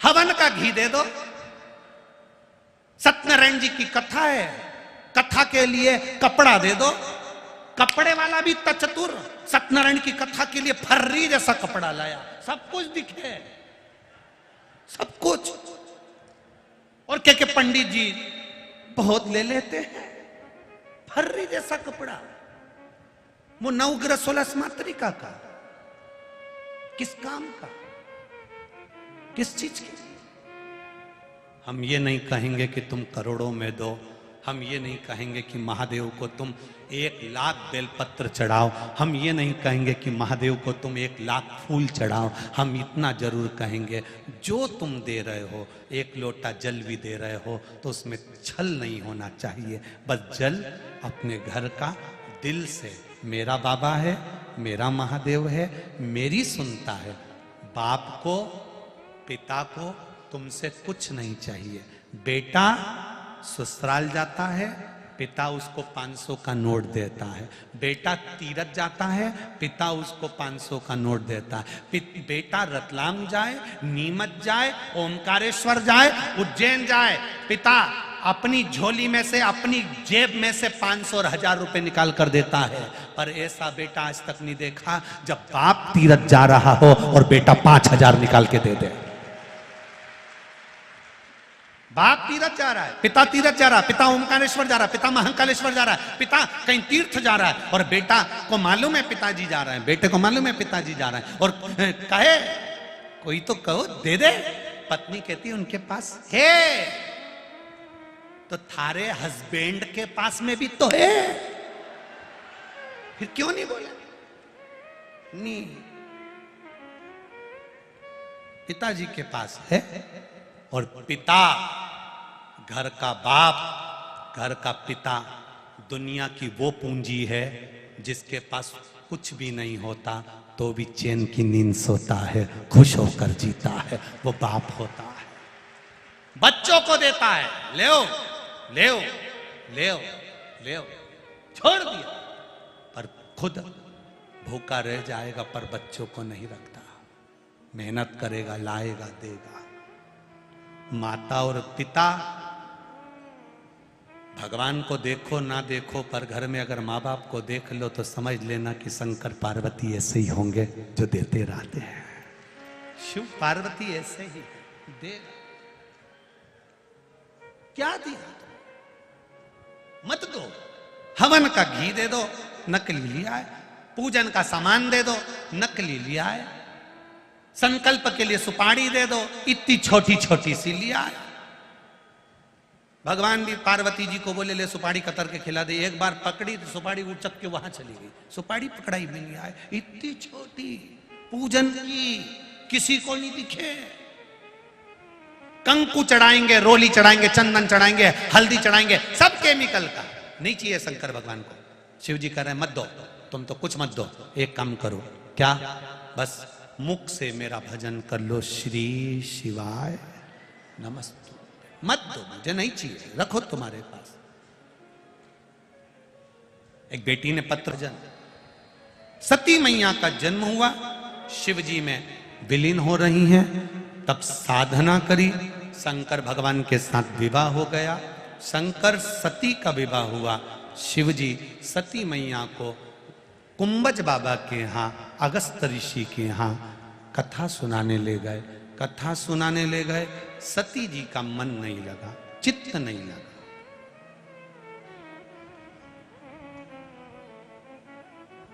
Speaker 1: हवन का घी दे दो। सत्यनारायण जी की कथा है, कथा के लिए कपड़ा दे दो, कपड़े वाला भी तचतुर, सत्यनारायण की कथा के लिए फर्री जैसा कपड़ा लाया, सब कुछ दिखे, सब कुछ। और के पंडित जी बहुत ले लेते हैं, फर्री जैसा कपड़ा, वो 9 ग्रह 16 मात्रिका का, किस काम का, किस चीज की? हम ये नहीं कहेंगे कि तुम करोड़ों में दो, हम ये नहीं कहेंगे कि महादेव को तुम 1 लाख बेलपत्र चढ़ाओ, हम ये नहीं कहेंगे कि महादेव को तुम 1 लाख फूल चढ़ाओ। हम इतना जरूर कहेंगे, जो तुम दे रहे हो, 1 लोटा जल भी दे रहे हो तो उसमें छल नहीं होना चाहिए। बस जल अपने घर का दिल से, मेरा बाबा है, मेरा महादेव है, मेरी सुनता है। बाप को, पिता को तुमसे कुछ नहीं चाहिए। बेटा ससुराल जाता है, पिता उसको 500 का नोट देता है। बेटा तीरथ जाता है, पिता उसको 500 का नोट देता है। बेटा रतलाम जाए, नीमच जाए, ओमकारेश्वर जाए, उज्जैन जाए, पिता अपनी झोली में से, अपनी जेब में से 500 और 1000 रुपए निकाल कर देता है। पर ऐसा बेटा आज तक नहीं देखा जब बाप तीरथ जा रहा हो और बेटा 5000 निकाल के दे दे। बाप तीरथ जा रहा है, पिता तीरथ जा रहा है, पिता ओमकारेश्वर जा रहा है, पिता महाकालेश्वर जा रहा है, पिता कहीं तीर्थ जा रहा है, और बेटा को मालूम है पिताजी जा रहे हैं, बेटे को मालूम है पिताजी जा रहे हैं, और कहे कोई तो कहो दे दे। पत्नी कहती है उनके पास है, तो थारे हस्बैंड के पास में भी तो है, फिर क्यों नहीं बोला? नहीं, पिताजी के पास है, और पिता, घर का बाप, घर का पिता दुनिया की वो पूंजी है जिसके पास कुछ भी नहीं होता तो भी चैन की नींद सोता है, खुश होकर जीता है, वो बाप होता है। बच्चों को देता है, ले ले ले ले, छोड़ दिया, पर खुद भूखा रह जाएगा, पर बच्चों को नहीं रखता। मेहनत करेगा, लाएगा, देगा। माता और पिता, भगवान को देखो ना देखो, पर घर में अगर माँ बाप को देख लो तो समझ लेना कि शंकर पार्वती ऐसे ही होंगे जो देते रहते हैं। शिव पार्वती ऐसे ही दे, क्या दिया? मत दो। हवन का घी दे दो, नकली लिया है। पूजन का सामान दे दो, नकली लिया है। संकल्प के लिए सुपारी दे दो, इतनी छोटी छोटी सी लिया है। भगवान भी पार्वती जी को बोले ले सुपारी कतर के खिला दे। एक बार पकड़ी तो सुपारी उचक के वहां चली गई, सुपारी पकड़ाई भी नहीं आए, इतनी छोटी। पूजन की, किसी को नहीं दिखे। कंकु चढ़ाएंगे, रोली चढ़ाएंगे, चंदन चढ़ाएंगे, हल्दी चढ़ाएंगे, सब केमिकल का। नहीं चाहिए शंकर भगवान को। शिव जी कह रहे हैं मत दो, तुम तो कुछ मत दो, एक काम करो, क्या? बस मुख से मेरा भजन कर लो, श्री शिवाय नमस्ते। मत दो, मुझे नहीं चाहिए, रखो तुम्हारे पास। एक बेटी ने पत्र जन, सती मैया का जन्म हुआ, शिव जी में विलीन हो रही हैं। तब साधना करी, शंकर भगवान के साथ विवाह हो गया। शंकर सती का विवाह हुआ। शिव जी सती मैया को कुंभज बाबा के यहाँ, अगस्त ऋषि के यहाँ कथा सुनाने ले गए। कथा सुनाने ले गए, सती जी का मन नहीं लगा, चित्त नहीं लगा।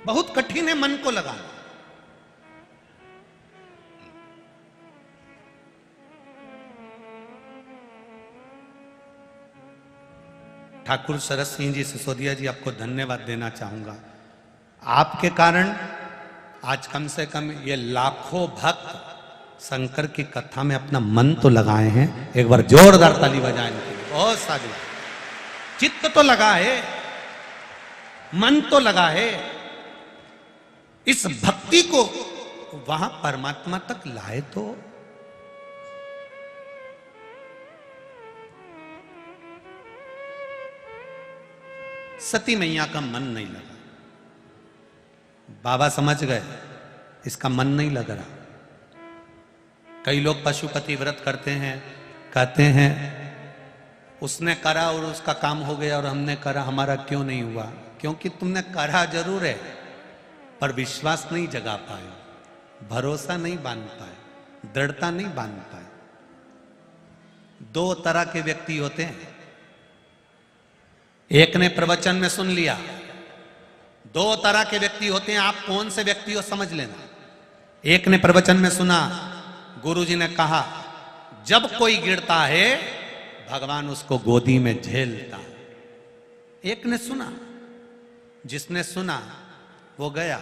Speaker 1: बहुत कठिन है मन को लगाना। ठाकुर शरद सिंह जी सिसोदिया जी, आपको धन्यवाद देना चाहूंगा। आपके कारण आज कम से कम ये लाखों भक्त शंकर की कथा में अपना मन तो लगाए हैं। एक बार जोरदार ताली बजाएं इनके लिए। बहुत सारी चित्त तो लगा है, मन तो लगा है, इस भक्ति को वहां परमात्मा तक लाए तो। सती मैया का मन नहीं लगा। बाबा समझ गए इसका मन नहीं लग रहा। कई लोग पशुपति व्रत करते हैं, कहते हैं उसने करा और उसका काम हो गया और हमने करा, हमारा क्यों नहीं हुआ? क्योंकि तुमने करा जरूर है पर विश्वास नहीं जगा पाए, भरोसा नहीं बांध पाए, दृढ़ता नहीं बांध पाए। दो तरह के व्यक्ति होते हैं। एक ने प्रवचन में सुन लिया। दो तरह के व्यक्ति होते हैं, आप कौन से व्यक्ति हो समझ लेना। एक ने प्रवचन में सुना, गुरुजी ने कहा जब कोई गिरता है भगवान उसको गोदी में झेलता। एक ने सुना, जिसने सुना वो गया,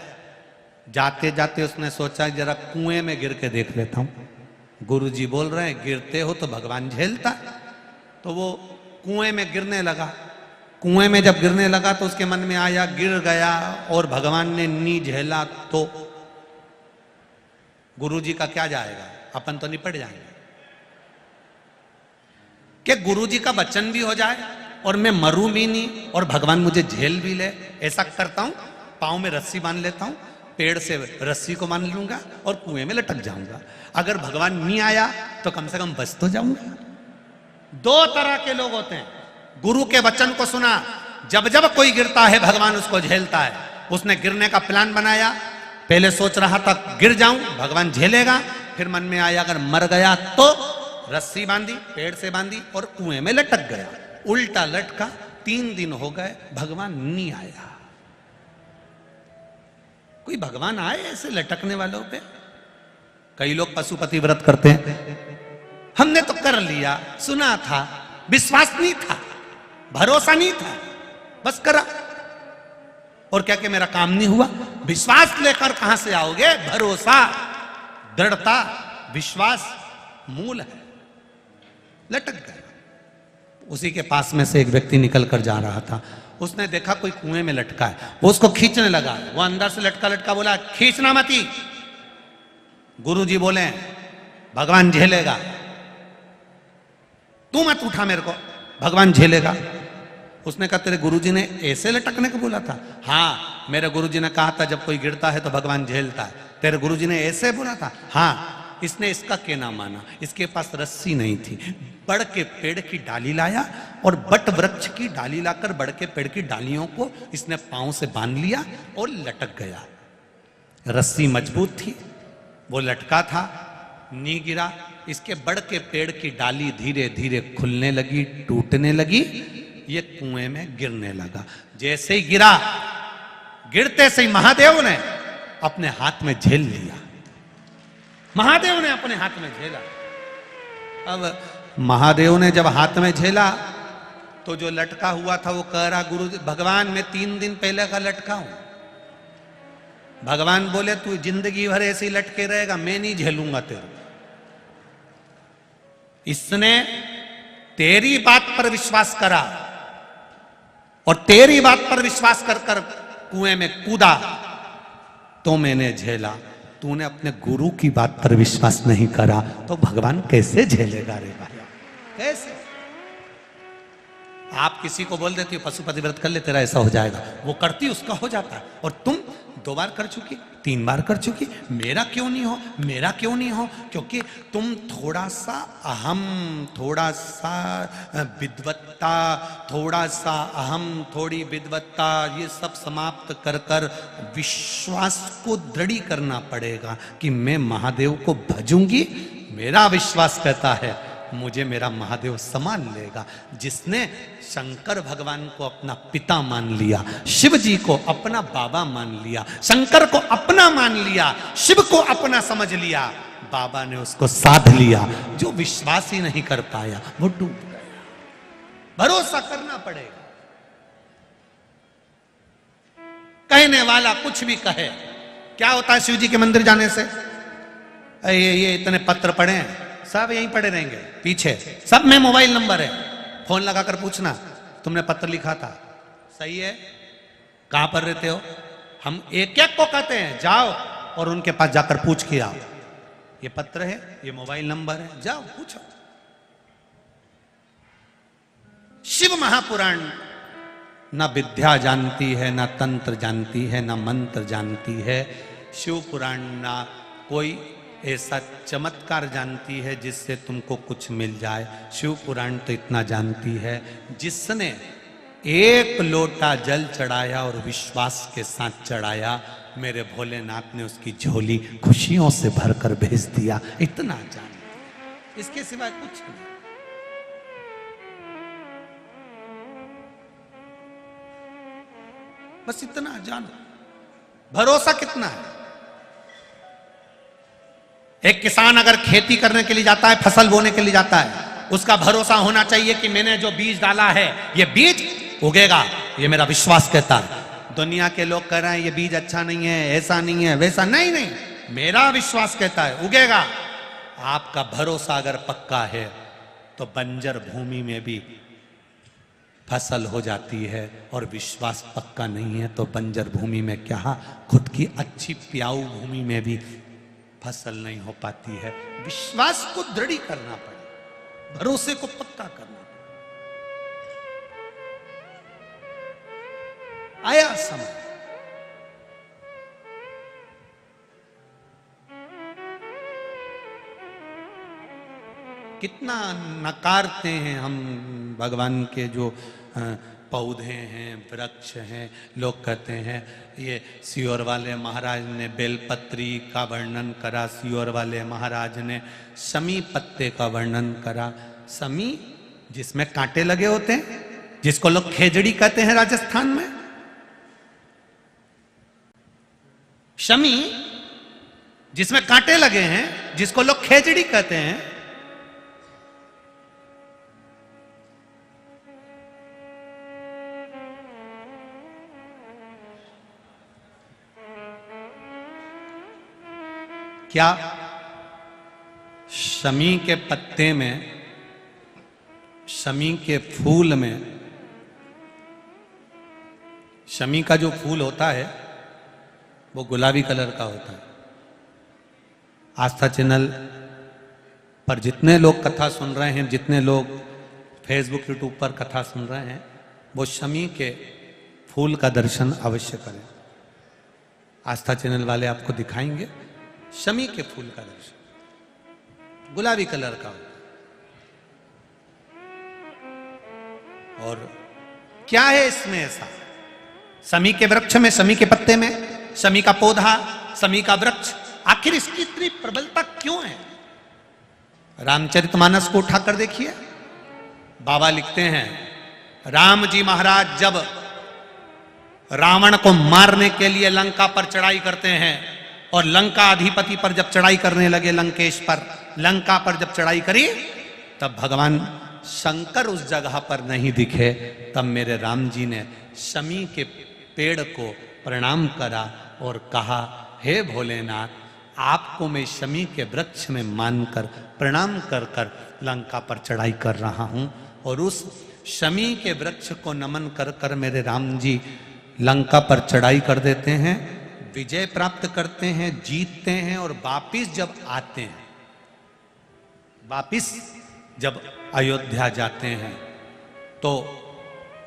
Speaker 1: जाते जाते उसने सोचा जरा कुएं में गिर के देख लेता हूं। गुरुजी बोल रहे हैं गिरते हो तो भगवान झेलता। तो वो कुएं में गिरने लगा। कुएं में जब गिरने लगा तो उसके मन में आया गिर गया और भगवान ने नी झेला तो गुरुजी का क्या जाएगा, अपन तो निपट जाएंगे। कि गुरुजी का वचन भी हो जाए और मैं मरूं भी नहीं और भगवान मुझे झेल भी ले। ऐसा करता हूं, पांव में रस्सी बांध लेता हूं, पेड़ से रस्सी को बांध लूंगा और कुएं में लटक जाऊंगा। अगर भगवान नहीं आया तो कम से कम बच तो जाऊंगा। दो तरह के लोग होते हैं। गुरु के वचन को सुना, जब जब कोई गिरता है भगवान उसको झेलता है। उसने गिरने का प्लान बनाया। पहले सोच रहा था गिर जाऊं, भगवान झेलेगा। फिर मन में आया अगर मर गया तो रस्सी बांधी, पेड़ से बांधी और कुएं में लटक गया। उल्टा लटका। 3 दिन हो गए, भगवान नहीं आया। कोई भगवान आए ऐसे लटकने वालों पे? कई लोग पशुपति व्रत करते हैं। हमने तो कर लिया, सुना था, विश्वास नहीं था, भरोसा नहीं था, बस करा। और क्या कि मेरा काम नहीं हुआ? विश्वास लेकर कहां से आओगे? भरोसा, दृढ़ता, विश्वास मूल है। लटक गया। उसी के पास में से एक व्यक्ति निकल कर जा रहा था। उसने देखा कोई कुएं में लटका है, वो उसको खींचने लगा। वो अंदर से लटका लटका बोला खींचना मती। गुरुजी बोले भगवान झेलेगा, तू मत उठा मेरे को, भगवान झेलेगा। उसने कहा तेरे गुरुजी ने ऐसे लटकने को बोला था? हाँ, मेरे गुरुजी ने कहा था जब कोई गिरता है तो भगवान झेलता है। तेरे गुरुजी ने ऐसे बोला था? हाँ। इसने इसका कहना माना। इसके पास रस्सी नहीं थी। बड़ के पेड़ की डाली लाया और बट वृक्ष की डाली लाकर बड़ के पेड़ की डालियों को इसने पांव से बांध लिया और लटक गया। रस्सी मजबूत थी, वो लटका था, नी गिरा। इसके बड़ के पेड़ की डाली धीरे धीरे खुलने लगी, टूटने लगी। ये कुएं में गिरने लगा। जैसे ही गिरा, गिरते से ही महादेव ने अपने हाथ में झेल लिया। महादेव ने अपने हाथ में झेला। अब महादेव ने जब हाथ में झेला तो जो लटका हुआ था वो कह रहा गुरु भगवान मैं 3 दिन पहले का लटका हूं। भगवान बोले तू जिंदगी भर ऐसे ही लटके रहेगा, मैं नहीं झेलूंगा तेरे। इसने तेरी बात पर विश्वास करा और तेरी बात पर विश्वास कर कर कुएं में कूदा तो मैंने झेला। तूने अपने गुरु की बात पर विश्वास नहीं करा तो भगवान कैसे झेलेगा रे भाई? कैसे? आप किसी को बोल देती हो पशुपति व्रत कर ले तेरा ऐसा हो जाएगा, वो करती उसका हो जाता है। और तुम 2 बार कर चुकी, 3 बार कर चुकी, मेरा क्यों नहीं हो, मेरा क्यों नहीं हो? क्योंकि तुम थोड़ा सा अहम, थोड़ा सा विद्वत्ता, थोड़ा सा अहम, थोड़ी विद्वत्ता, ये सब समाप्त कर कर विश्वास को दृढ़ करना पड़ेगा कि मैं महादेव को भजूंगी। मेरा विश्वास कहता है मुझे मेरा महादेव संभाल लेगा। जिसने शंकर भगवान को अपना पिता मान लिया, शिव जी को अपना बाबा मान लिया, शंकर को अपना मान लिया, शिव को अपना समझ लिया, बाबा ने उसको साध लिया। जो विश्वास ही नहीं कर पाया वो डूब गया। भरोसा करना पड़ेगा। कहने वाला कुछ भी कहे, क्या होता है शिव जी के मंदिर जाने से? ये इतने पत्र पढ़े हैं, सब यहीं पड़े रहेंगे पीछे, सब में मोबाइल नंबर है, फोन लगाकर पूछना तुमने पत्र लिखा था, सही है, कहां पर रहते हो? हम एक एक को कहते हैं जाओ और उनके पास जाकर पूछ के आओ, ये पत्र है, ये मोबाइल नंबर है, जाओ पूछो। शिव महापुराण ना विद्या जानती है, ना तंत्र जानती है, ना मंत्र जानती है। शिव पुराण ना कोई ऐसा चमत्कार जानती है जिससे तुमको कुछ मिल जाए। शिव पुराण तो इतना जानती है, जिसने एक लोटा जल चढ़ाया और विश्वास के साथ चढ़ाया, मेरे भोलेनाथ ने उसकी झोली खुशियों से भरकर भेज दिया। इतना जानती, इसके सिवाय कुछ नहीं। बस इतना जानो। भरोसा कितना है? एक किसान अगर खेती करने के लिए जाता है, फसल बोने के लिए जाता है, उसका भरोसा होना चाहिए कि मैंने जो बीज डाला है ये बीज उगेगा, ये मेरा विश्वास कहता है। दुनिया के लोग कह रहे हैं ये बीज अच्छा नहीं है, ऐसा नहीं है, वैसा नहीं, नहीं, मेरा विश्वास कहता है उगेगा। आपका भरोसा अगर पक्का है तो बंजर भूमि में भी फसल हो जाती है, और विश्वास पक्का नहीं है तो बंजर भूमि में क्या, खुद की अच्छी प्याऊ भूमि में भी फसल नहीं हो पाती है। विश्वास को दृढ़ करना पड़े, भरोसे को पक्का करना पड़े। आया समय, कितना नकारते हैं हम भगवान के जो पौधे हैं, वृक्ष हैं। लोग कहते हैं ये सियोर वाले महाराज ने बेलपत्री का वर्णन करा, सियोर वाले महाराज ने शमी पत्ते का वर्णन करा। शमी जिसमें कांटे लगे होते हैं, जिसको लोग खेजड़ी कहते हैं राजस्थान में, शमी जिसमें कांटे लगे हैं, जिसको लोग खेजड़ी कहते हैं, क्या शमी के पत्ते में, शमी के फूल में, शमी का जो फूल होता है वो गुलाबी कलर का होता है। आस्था चैनल पर जितने लोग कथा सुन रहे हैं, जितने लोग फेसबुक यूट्यूब पर कथा सुन रहे हैं, वो शमी के फूल का दर्शन अवश्य करें। आस्था चैनल वाले आपको दिखाएंगे शमी के फूल का दर्शन, गुलाबी कलर का होता है। और क्या है इसमें ऐसा? शमी के वृक्ष में, शमी के पत्ते में, शमी का पौधा, शमी का वृक्ष, आखिर इसकी इतनी प्रबलता क्यों है? रामचरितमानस को उठाकर देखिए, बाबा लिखते हैं राम जी महाराज जब रावण को मारने के लिए लंका पर चढ़ाई करते हैं, और लंका अधिपति पर जब चढ़ाई करने लगे, लंकेश पर, लंका पर जब चढ़ाई करी, तब भगवान शंकर उस जगह पर नहीं दिखे। तब मेरे राम जी ने शमी के पेड़ को प्रणाम करा और कहा, हे भोलेनाथ, आपको मैं शमी के वृक्ष में मानकर प्रणाम कर कर लंका पर चढ़ाई कर रहा हूं। और उस शमी के वृक्ष को नमन कर कर मेरे राम जी लंका पर चढ़ाई कर देते हैं, विजय प्राप्त करते हैं, जीतते हैं। और वापिस जब आते हैं, वापिस जब अयोध्या जाते हैं, तो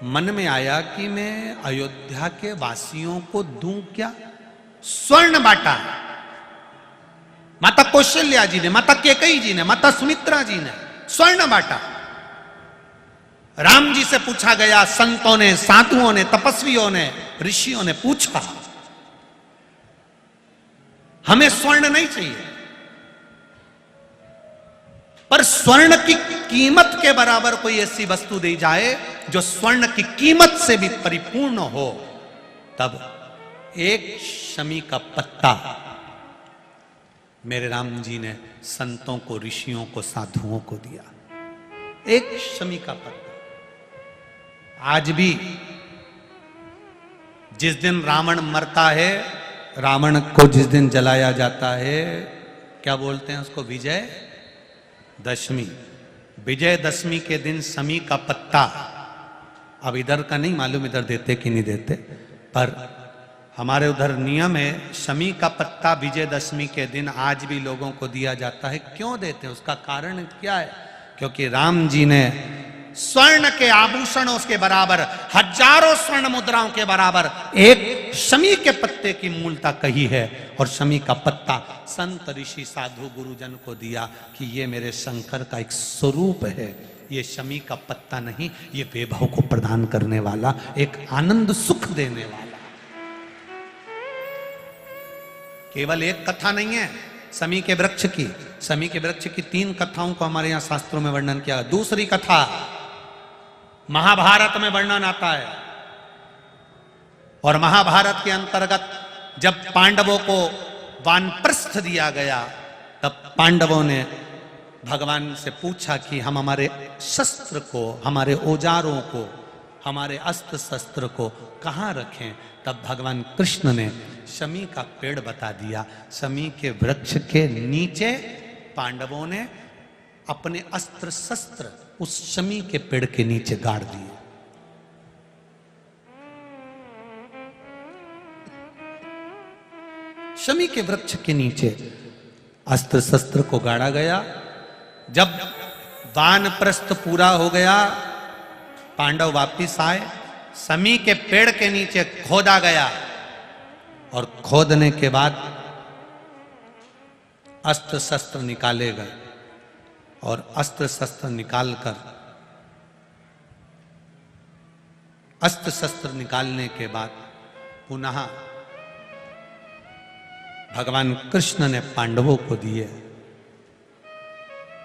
Speaker 1: मन में आया कि मैं अयोध्या के वासियों को दूं क्या? स्वर्ण बांटा। माता कौशल्या जी ने, माता कैकेयी जी ने, माता सुमित्रा जी ने स्वर्ण बांटा। राम जी से पूछा गया, संतों ने, साधुओं ने, तपस्वियों ने, ऋषियों ने पूछा, हमें स्वर्ण नहीं चाहिए, पर स्वर्ण की कीमत के बराबर कोई ऐसी वस्तु दी जाए जो स्वर्ण की कीमत से भी परिपूर्ण हो। तब एक शमी का पत्ता मेरे राम जी ने संतों को, ऋषियों को, साधुओं को दिया। एक शमी का पत्ता। आज भी जिस दिन रावण मरता है, रावण को जिस दिन जलाया जाता है, क्या बोलते हैं उसको? विजय दशमी। विजय दशमी के दिन शमी का पत्ता, अब इधर का नहीं मालूम इधर देते कि नहीं देते, पर हमारे उधर नियम है, शमी का पत्ता विजयदशमी के दिन आज भी लोगों को दिया जाता है। क्यों देते हैं? उसका कारण क्या है? क्योंकि राम जी ने स्वर्ण के आभूषणों के बराबर, हजारों स्वर्ण मुद्राओं के बराबर एक शमी के पत्ते की मूलता कही है, और शमी का पत्ता संत, ऋषि, साधु, गुरुजन को दिया कि ये मेरे शंकर का एक स्वरूप है। ये शमी का पत्ता नहीं, ये वैभव को प्रदान करने वाला, एक आनंद सुख देने वाला। केवल एक कथा नहीं है शमी के वृक्ष की। शमी के वृक्ष की 3 कथाओं को हमारे यहां शास्त्रों में वर्णन किया। दूसरी कथा महाभारत में वर्णन आता है, और महाभारत के अंतर्गत जब पांडवों को वानप्रस्थ दिया गया, तब पांडवों ने भगवान से पूछा कि हम हमारे शस्त्र को, हमारे औजारों को, हमारे अस्त्र शस्त्र को कहाँ रखें? तब भगवान कृष्ण ने शमी का पेड़ बता दिया। शमी के वृक्ष के नीचे पांडवों ने अपने अस्त्र शस्त्र उस शमी के पेड़ के नीचे गाड़ दिए। शमी के वृक्ष के नीचे अस्त्र शस्त्र को गाड़ा गया। जब वानप्रस्थ पूरा हो गया, पांडव वापिस आए, शमी के पेड़ के नीचे खोदा गया, और खोदने के बाद अस्त्र शस्त्र निकाले गए, और अस्त्र शस्त्र निकालकर, अस्त्र शस्त्र निकालने के बाद पुनः भगवान कृष्ण ने पांडवों को दिए।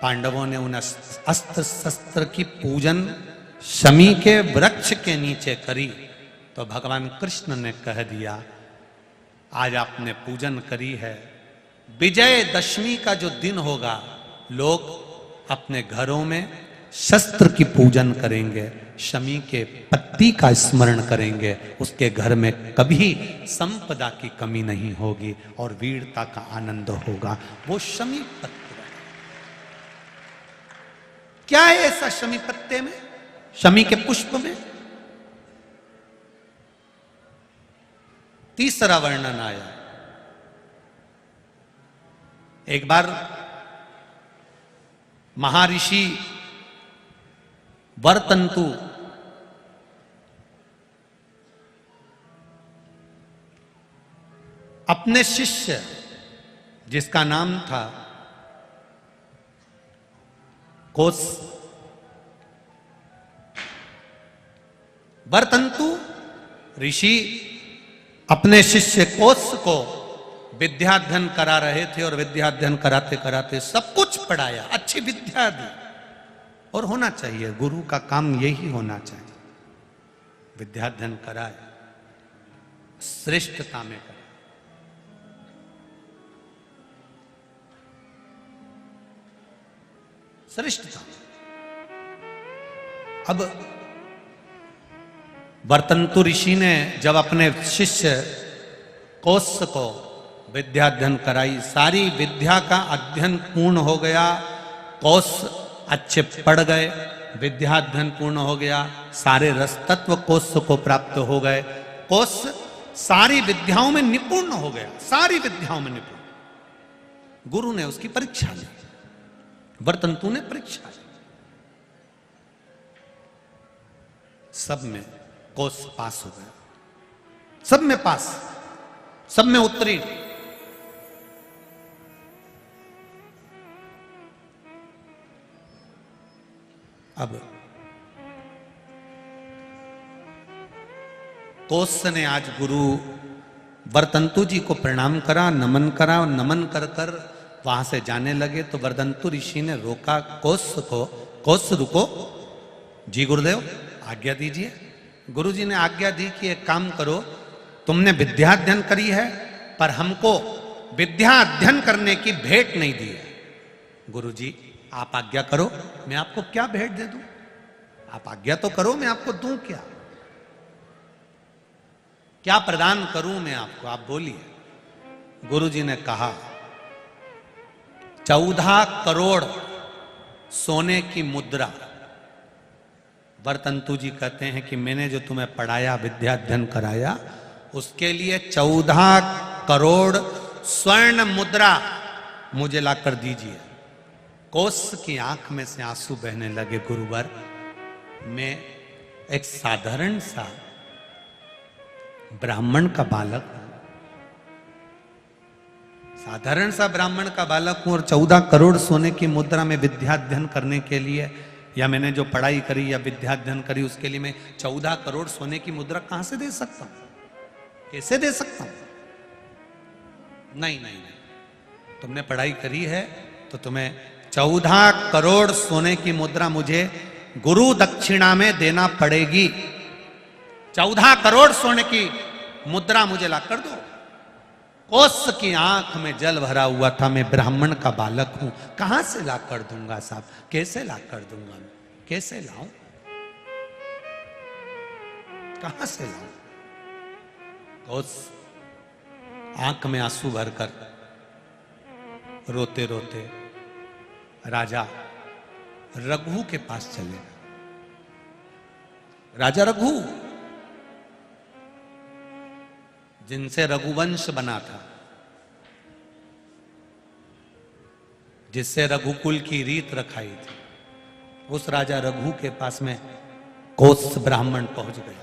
Speaker 1: पांडवों ने उन अस्त्र शस्त्र की पूजन शमी के वृक्ष के नीचे करी, तो भगवान कृष्ण ने कह दिया, आज आपने पूजन करी है, विजय दशमी का जो दिन होगा, लोग अपने घरों में शस्त्र की पूजन करेंगे, शमी के पत्ती का स्मरण करेंगे, उसके घर में कभी संपदा की कमी नहीं होगी और वीरता का आनंद होगा। वो शमी पत्ते, क्या है ऐसा शमी पत्ते में, शमी के पुष्प में? तीसरा वर्णन आया। एक बार महर्षि वर्तंतु अपने शिष्य, जिसका नाम था कोस, वर्तंतु ऋषि अपने शिष्य कोस को विद्याध्ययन करा रहे थे, और विद्याध्ययन कराते कराते सब कुछ पढ़ाया, अच्छी विद्या दी। और होना चाहिए, गुरु का काम यही होना चाहिए, विद्याध्ययन कराए, श्रेष्ठता में कराए। श्रेष्ठता। अब वर्तंतु ऋषि ने जब अपने शिष्य कोस को विद्याध्ययन कराई, सारी विद्या का अध्ययन पूर्ण हो गया, कोस अच्छे पढ़ गए, विद्याध्ययन पूर्ण हो गया, सारे रस तत्व कोस को प्राप्त हो गए, कोस सारी विद्याओं में निपुण हो गया, सारी विद्याओं में निपुण। गुरु ने उसकी परीक्षा ली, वर्तंतु ने परीक्षा ली, सब में कोस पास हो गया, सब में पास। सब में उत्तीर्ण। अब कौत्स ने आज गुरु वरतंतु जी को प्रणाम करा, नमन करा, और नमन कर कर वहां से जाने लगे तो वरतंतु ऋषि ने रोका कौत्स को, कौत्स रुको, जी गुरुदेव आज्ञा दीजिए। गुरु जी ने आज्ञा दी कि एक काम करो, तुमने विद्या अध्ययन करी है पर हमको विद्या अध्ययन करने की भेंट नहीं दी है। गुरु जी आप आज्ञा करो, मैं आपको क्या भेंट दे दूं? आप आज्ञा तो करो, मैं आपको दूं क्या? क्या प्रदान करूं मैं आपको, आप बोलिए। गुरु जी ने कहा 14 करोड़ सोने की मुद्रा। वरतंतु जी कहते हैं कि मैंने जो तुम्हें पढ़ाया, विद्या अध्ययन कराया, उसके लिए 14 करोड़ स्वर्ण मुद्रा मुझे लाकर दीजिए। कौत्स की आंख में से आंसू बहने लगे। गुरुवर, मैं एक साधारण सा ब्राह्मण का बालक हूं, साधारण सा ब्राह्मण का बालक हूं, और 14 करोड़ सोने की मुद्रा में विद्या अध्ययन करने के लिए, या मैंने जो पढ़ाई करी या विद्या अध्ययन करी उसके लिए मैं 14 करोड़ सोने की मुद्रा कहां से दे सकता हूं? कैसे दे सकता हूं? नहीं नहीं नहीं, तुमने पढ़ाई करी है तो तुम्हें 14 करोड़ सोने की मुद्रा मुझे गुरु दक्षिणा में देना पड़ेगी। 14 करोड़ सोने की मुद्रा मुझे ला कर दो। कौत्स की आंख में जल भरा हुआ था, मैं ब्राह्मण का बालक हूं, कहां से ला कर दूंगा साहब? कैसे ला कर दूंगा मैं? कैसे लाऊं? कहां से लाऊं? कौत्स आंख में आंसू भरकर रोते रोते राजा रघु के पास चले। राजा रघु, जिनसे रघुवंश बना था, जिससे रघुकुल की रीत रखाई थी, उस राजा रघु के पास में कौत्स ब्राह्मण पहुंच गया।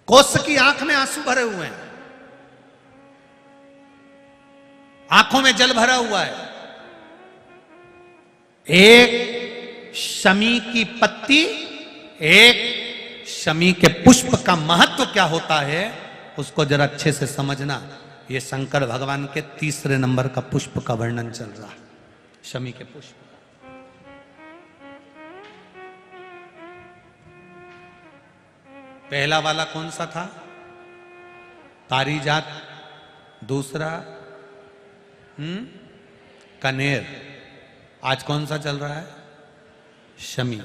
Speaker 1: कौत्स की आंख में आंसू भरे हुए हैं, आंखों में जल भरा हुआ है। एक शमी की पत्ती, एक शमी के पुष्प का महत्व क्या होता है उसको जरा अच्छे से समझना। ये शंकर भगवान के 3 नंबर का पुष्प का वर्णन चल रहा है, शमी के पुष्प। पहला वाला कौन सा था? पारिजात। दूसरा कनेर। आज कौन सा चल रहा है? शमी।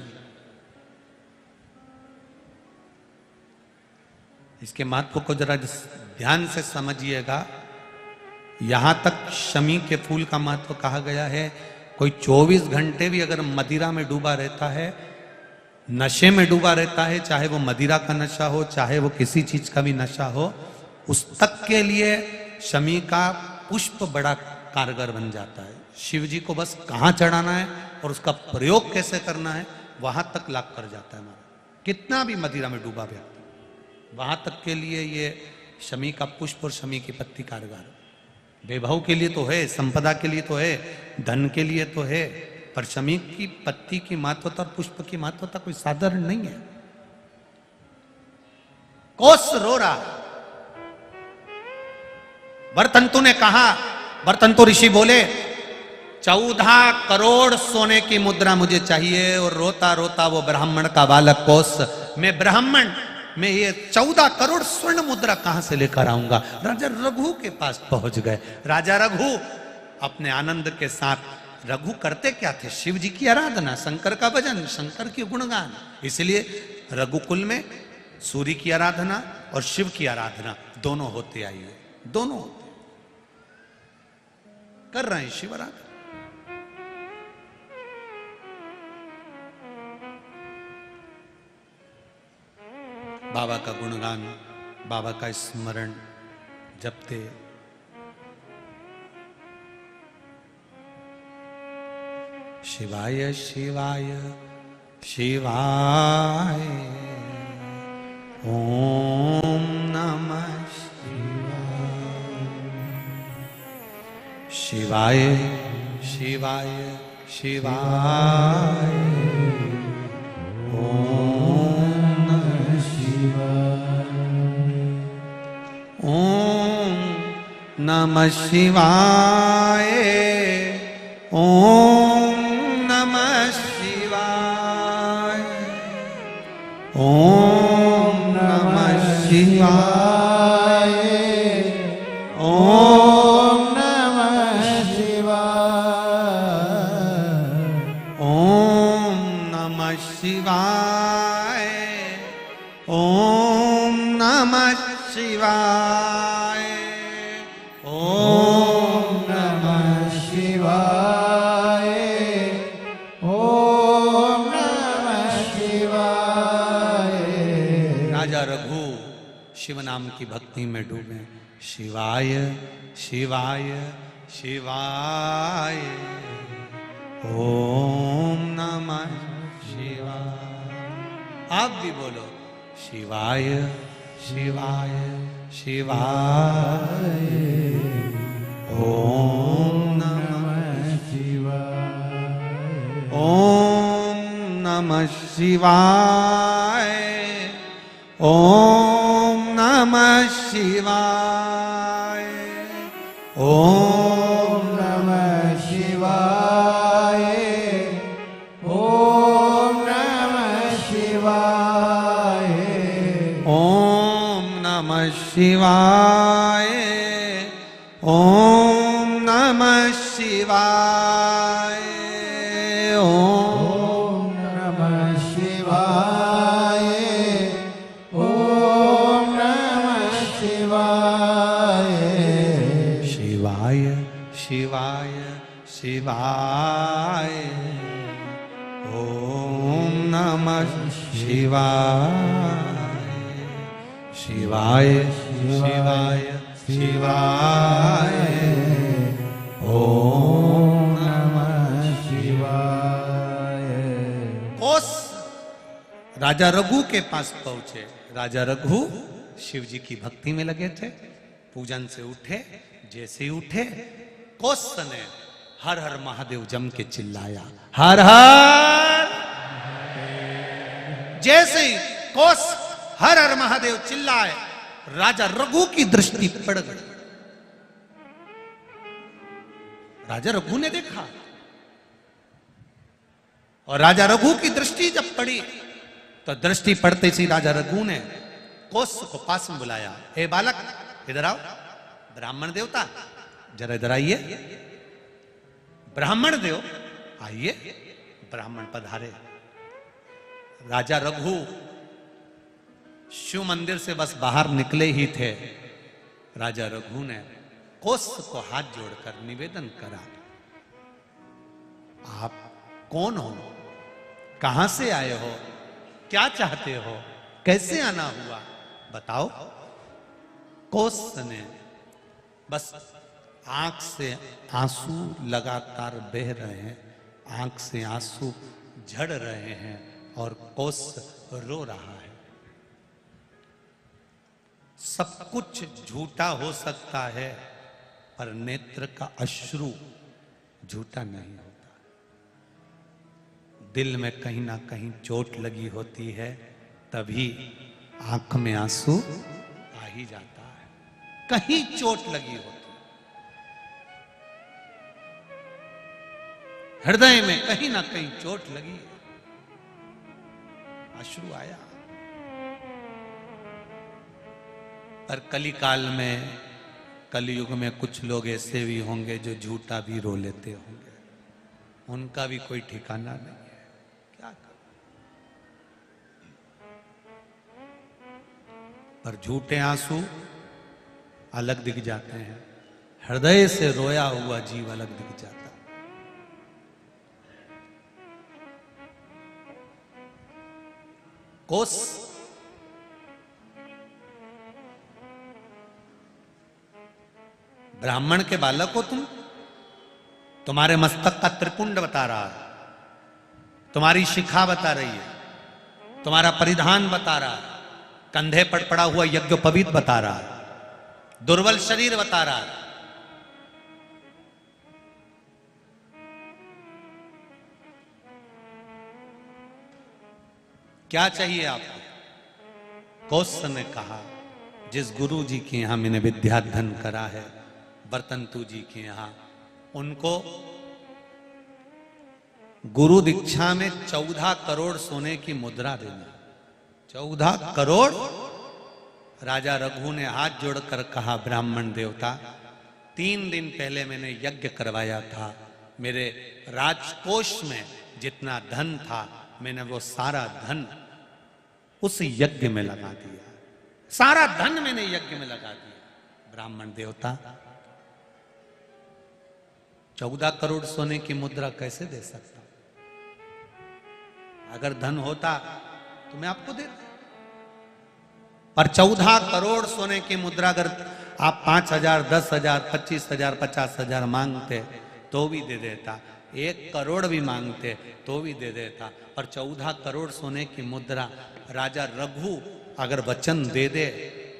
Speaker 1: इसके महत्व को जरा ध्यान से समझिएगा। यहां तक शमी के फूल का महत्व कहा गया है। कोई 24 घंटे भी अगर मदिरा में डूबा रहता है, नशे में डूबा रहता है, चाहे वो मदिरा का नशा हो, चाहे वो किसी चीज का भी नशा हो, उस तक के लिए शमी का पुष्प बड़ा कारगर बन जाता है। शिव जी को बस कहाँ चढ़ाना है और उसका प्रयोग कैसे करना है, वहां तक लाभ कर जाता है हमारा। कितना भी मदिरा में डूबा व्यक्ति, वहां तक के लिए ये शमी का पुष्प और शमी की पत्ती कारगर। वैभव के लिए तो है, संपदा के लिए तो है, धन के लिए तो है, पर शमी की पत्ती की महत्वता और पुष्प की महत्वता कोई साधारण नहीं है। कौत्स रो रहा। वरतंतु ने कहा, वरतंतु ऋषि बोले 14 करोड़ सोने की मुद्रा मुझे चाहिए। और रोता रोता वो ब्राह्मण का बालक कौत्स, मैं ब्राह्मण, मैं ये 14 करोड़ स्वर्ण मुद्रा कहां से लेकर आऊंगा? राजा रघु के पास पहुंच गए। राजा रघु अपने आनंद के साथ, रघु करते क्या थे? शिव जी की आराधना, शंकर का भजन, शंकर की गुणगान। इसलिए रघुकुल में सूर्य की आराधना और शिव की आराधना दोनों होते आई है, दोनों होते कर रहे हैं शिव आराधना। बाबा का गुणगान, बाबा का स्मरण जपते। शिवाय शिवाय शिवाय ओम नमः शिवाय। शिवाय शिवाय शिवाय। ओम नमः शिवाय। ओम नमः शिवाय। ओम नमः शिवाय। ओम नमः शिवाय। ओम नमः शिवाय। ओम नमः शिवाय। ओम नमः शिवाय। ओम नमः शिवाय। ओम नमः शिवाय। राजा रघु शिव नाम की भक्ति में डूबे। शिवाय शिवाय शिवाय। ओम नमः शिवाय। आप भी बोलो शिवाय शिवाय शिवाय। ओम नमः शिवाय। ओम नमः शिवाय। ओम नमः शिवाय। ओम नमः शिवाय। ओम नमः शिवाय। ओम नमः शिवाय। ओम नमः शिवाय। ओम नमः शिवाय। ओम नमः शिवाय। शिवाय शिवाय शिवाय। ओम नमः शिवाय। शिवाय शिवाय शिवाय। ओम नमः शिवाय। कोस राजा रघु के पास पहुंचे। राजा रघु शिव जी की भक्ति में लगे थे। पूजन से उठे। जैसे ही उठे कोस ने हर हर महादेव जम के चिल्लाया। हर हर। जैसे ही कोस हर हर महादेव चिल्लाए राजा रघु की दृष्टि पड़ गई। राजा रघु ने देखा और राजा रघु की दृष्टि जब पड़ी तो दृष्टि पड़ते ही राजा रघु ने कोस को पास में बुलाया। हे बालक इधर आओ। ब्राह्मण देवता जरा इधर आइए। ब्राह्मण देव आइए। ब्राह्मण पधारे। राजा रघु शिव मंदिर से बस बाहर निकले ही थे। राजा रघु ने कोस को हाथ जोड़कर निवेदन करा। आप कौन हो? कहां से आए हो? क्या चाहते हो? कैसे आना हुआ बताओ। कोस ने बस आंख से आंसू लगातार बह रहे हैं। आंख से आंसू झड़ रहे हैं और कोस रो रहा है। सब कुछ झूठा हो सकता है पर नेत्र का अश्रु झूठा नहीं होता। दिल में कहीं ना कहीं चोट लगी होती है तभी आंख में आंसू आ ही जाता है। कहीं चोट लगी होती, हृदय में कहीं ना कहीं चोट लगी, अश्रु आया। पर कलिकाल में, कलयुग में कुछ लोग ऐसे भी होंगे जो झूठा भी रो लेते होंगे। उनका भी कोई ठिकाना नहीं है। क्या करें? पर झूठे आंसू अलग दिख जाते हैं। हृदय से रोया हुआ जीव अलग दिख जाता है। कोस ब्राह्मण के बालक हो तुम। तुम्हारे मस्तक का त्रिपुंड बता रहा है, तुम्हारी शिखा बता रही है, तुम्हारा परिधान बता रहा है, कंधे पर पड़ा हुआ यज्ञोपवीत बता रहा है, दुर्बल शरीर बता रहा है। क्या चाहिए आपको? कौत्स ने कहा, जिस गुरु जी के यहां मैंने विद्याधन करा है, बर्तंतु जी के यहां, उनको गुरु दीक्षा में 14 करोड़ सोने की मुद्रा देना। 14 करोड़। राजा रघु ने हाथ जोड़कर कहा, ब्राह्मण देवता, 3 दिन पहले मैंने यज्ञ करवाया था, मेरे राजकोष में जितना धन था मैंने वो सारा धन उस यज्ञ में लगा दिया, सारा धन मैंने यज्ञ में लगा दिया। ब्राह्मण देवता 14 करोड़ सोने की मुद्रा कैसे दे सकता? अगर धन होता तो मैं आपको देता, पर 14 करोड़ सोने की मुद्रा अगर आप 5,000, 10,000, 25,000, 50,000 मांगते तो भी दे देता, 1 करोड़ भी मांगते तो भी दे देता, पर 14 करोड़ सोने की मुद्रा राजा रघु अगर वचन दे दे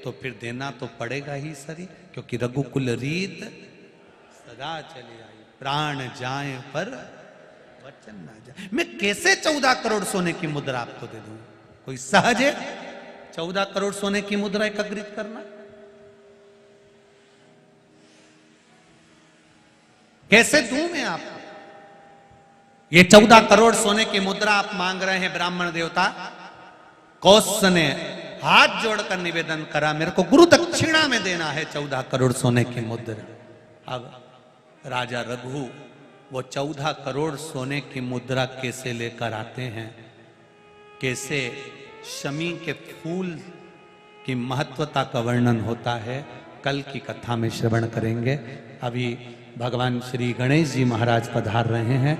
Speaker 1: तो फिर देना तो पड़ेगा ही सरी, क्योंकि रघुकुल रीत सदा चली आई, प्राण जाए पर वचन ना जाए। मैं कैसे 14 करोड़ सोने की मुद्रा आपको दे दूं? कोई सहज है 14 करोड़ सोने की मुद्रा एकत्रित करना? कैसे दूं मैं आपको? ये 14 करोड़ सोने की मुद्रा आप मांग रहे हैं ब्राह्मण देवता। कौत्स ने हाथ जोड़कर निवेदन करा, मेरे को गुरु दक्षिणा में देना है 14 करोड़ सोने की मुद्रा। अब राजा रघु वो 14 करोड़ सोने की मुद्रा कैसे लेकर आते हैं, कैसे शमी के फूल की महत्वता का वर्णन होता है, कल की कथा में श्रवण करेंगे। अभी भगवान श्री गणेश जी महाराज पधार रहे हैं।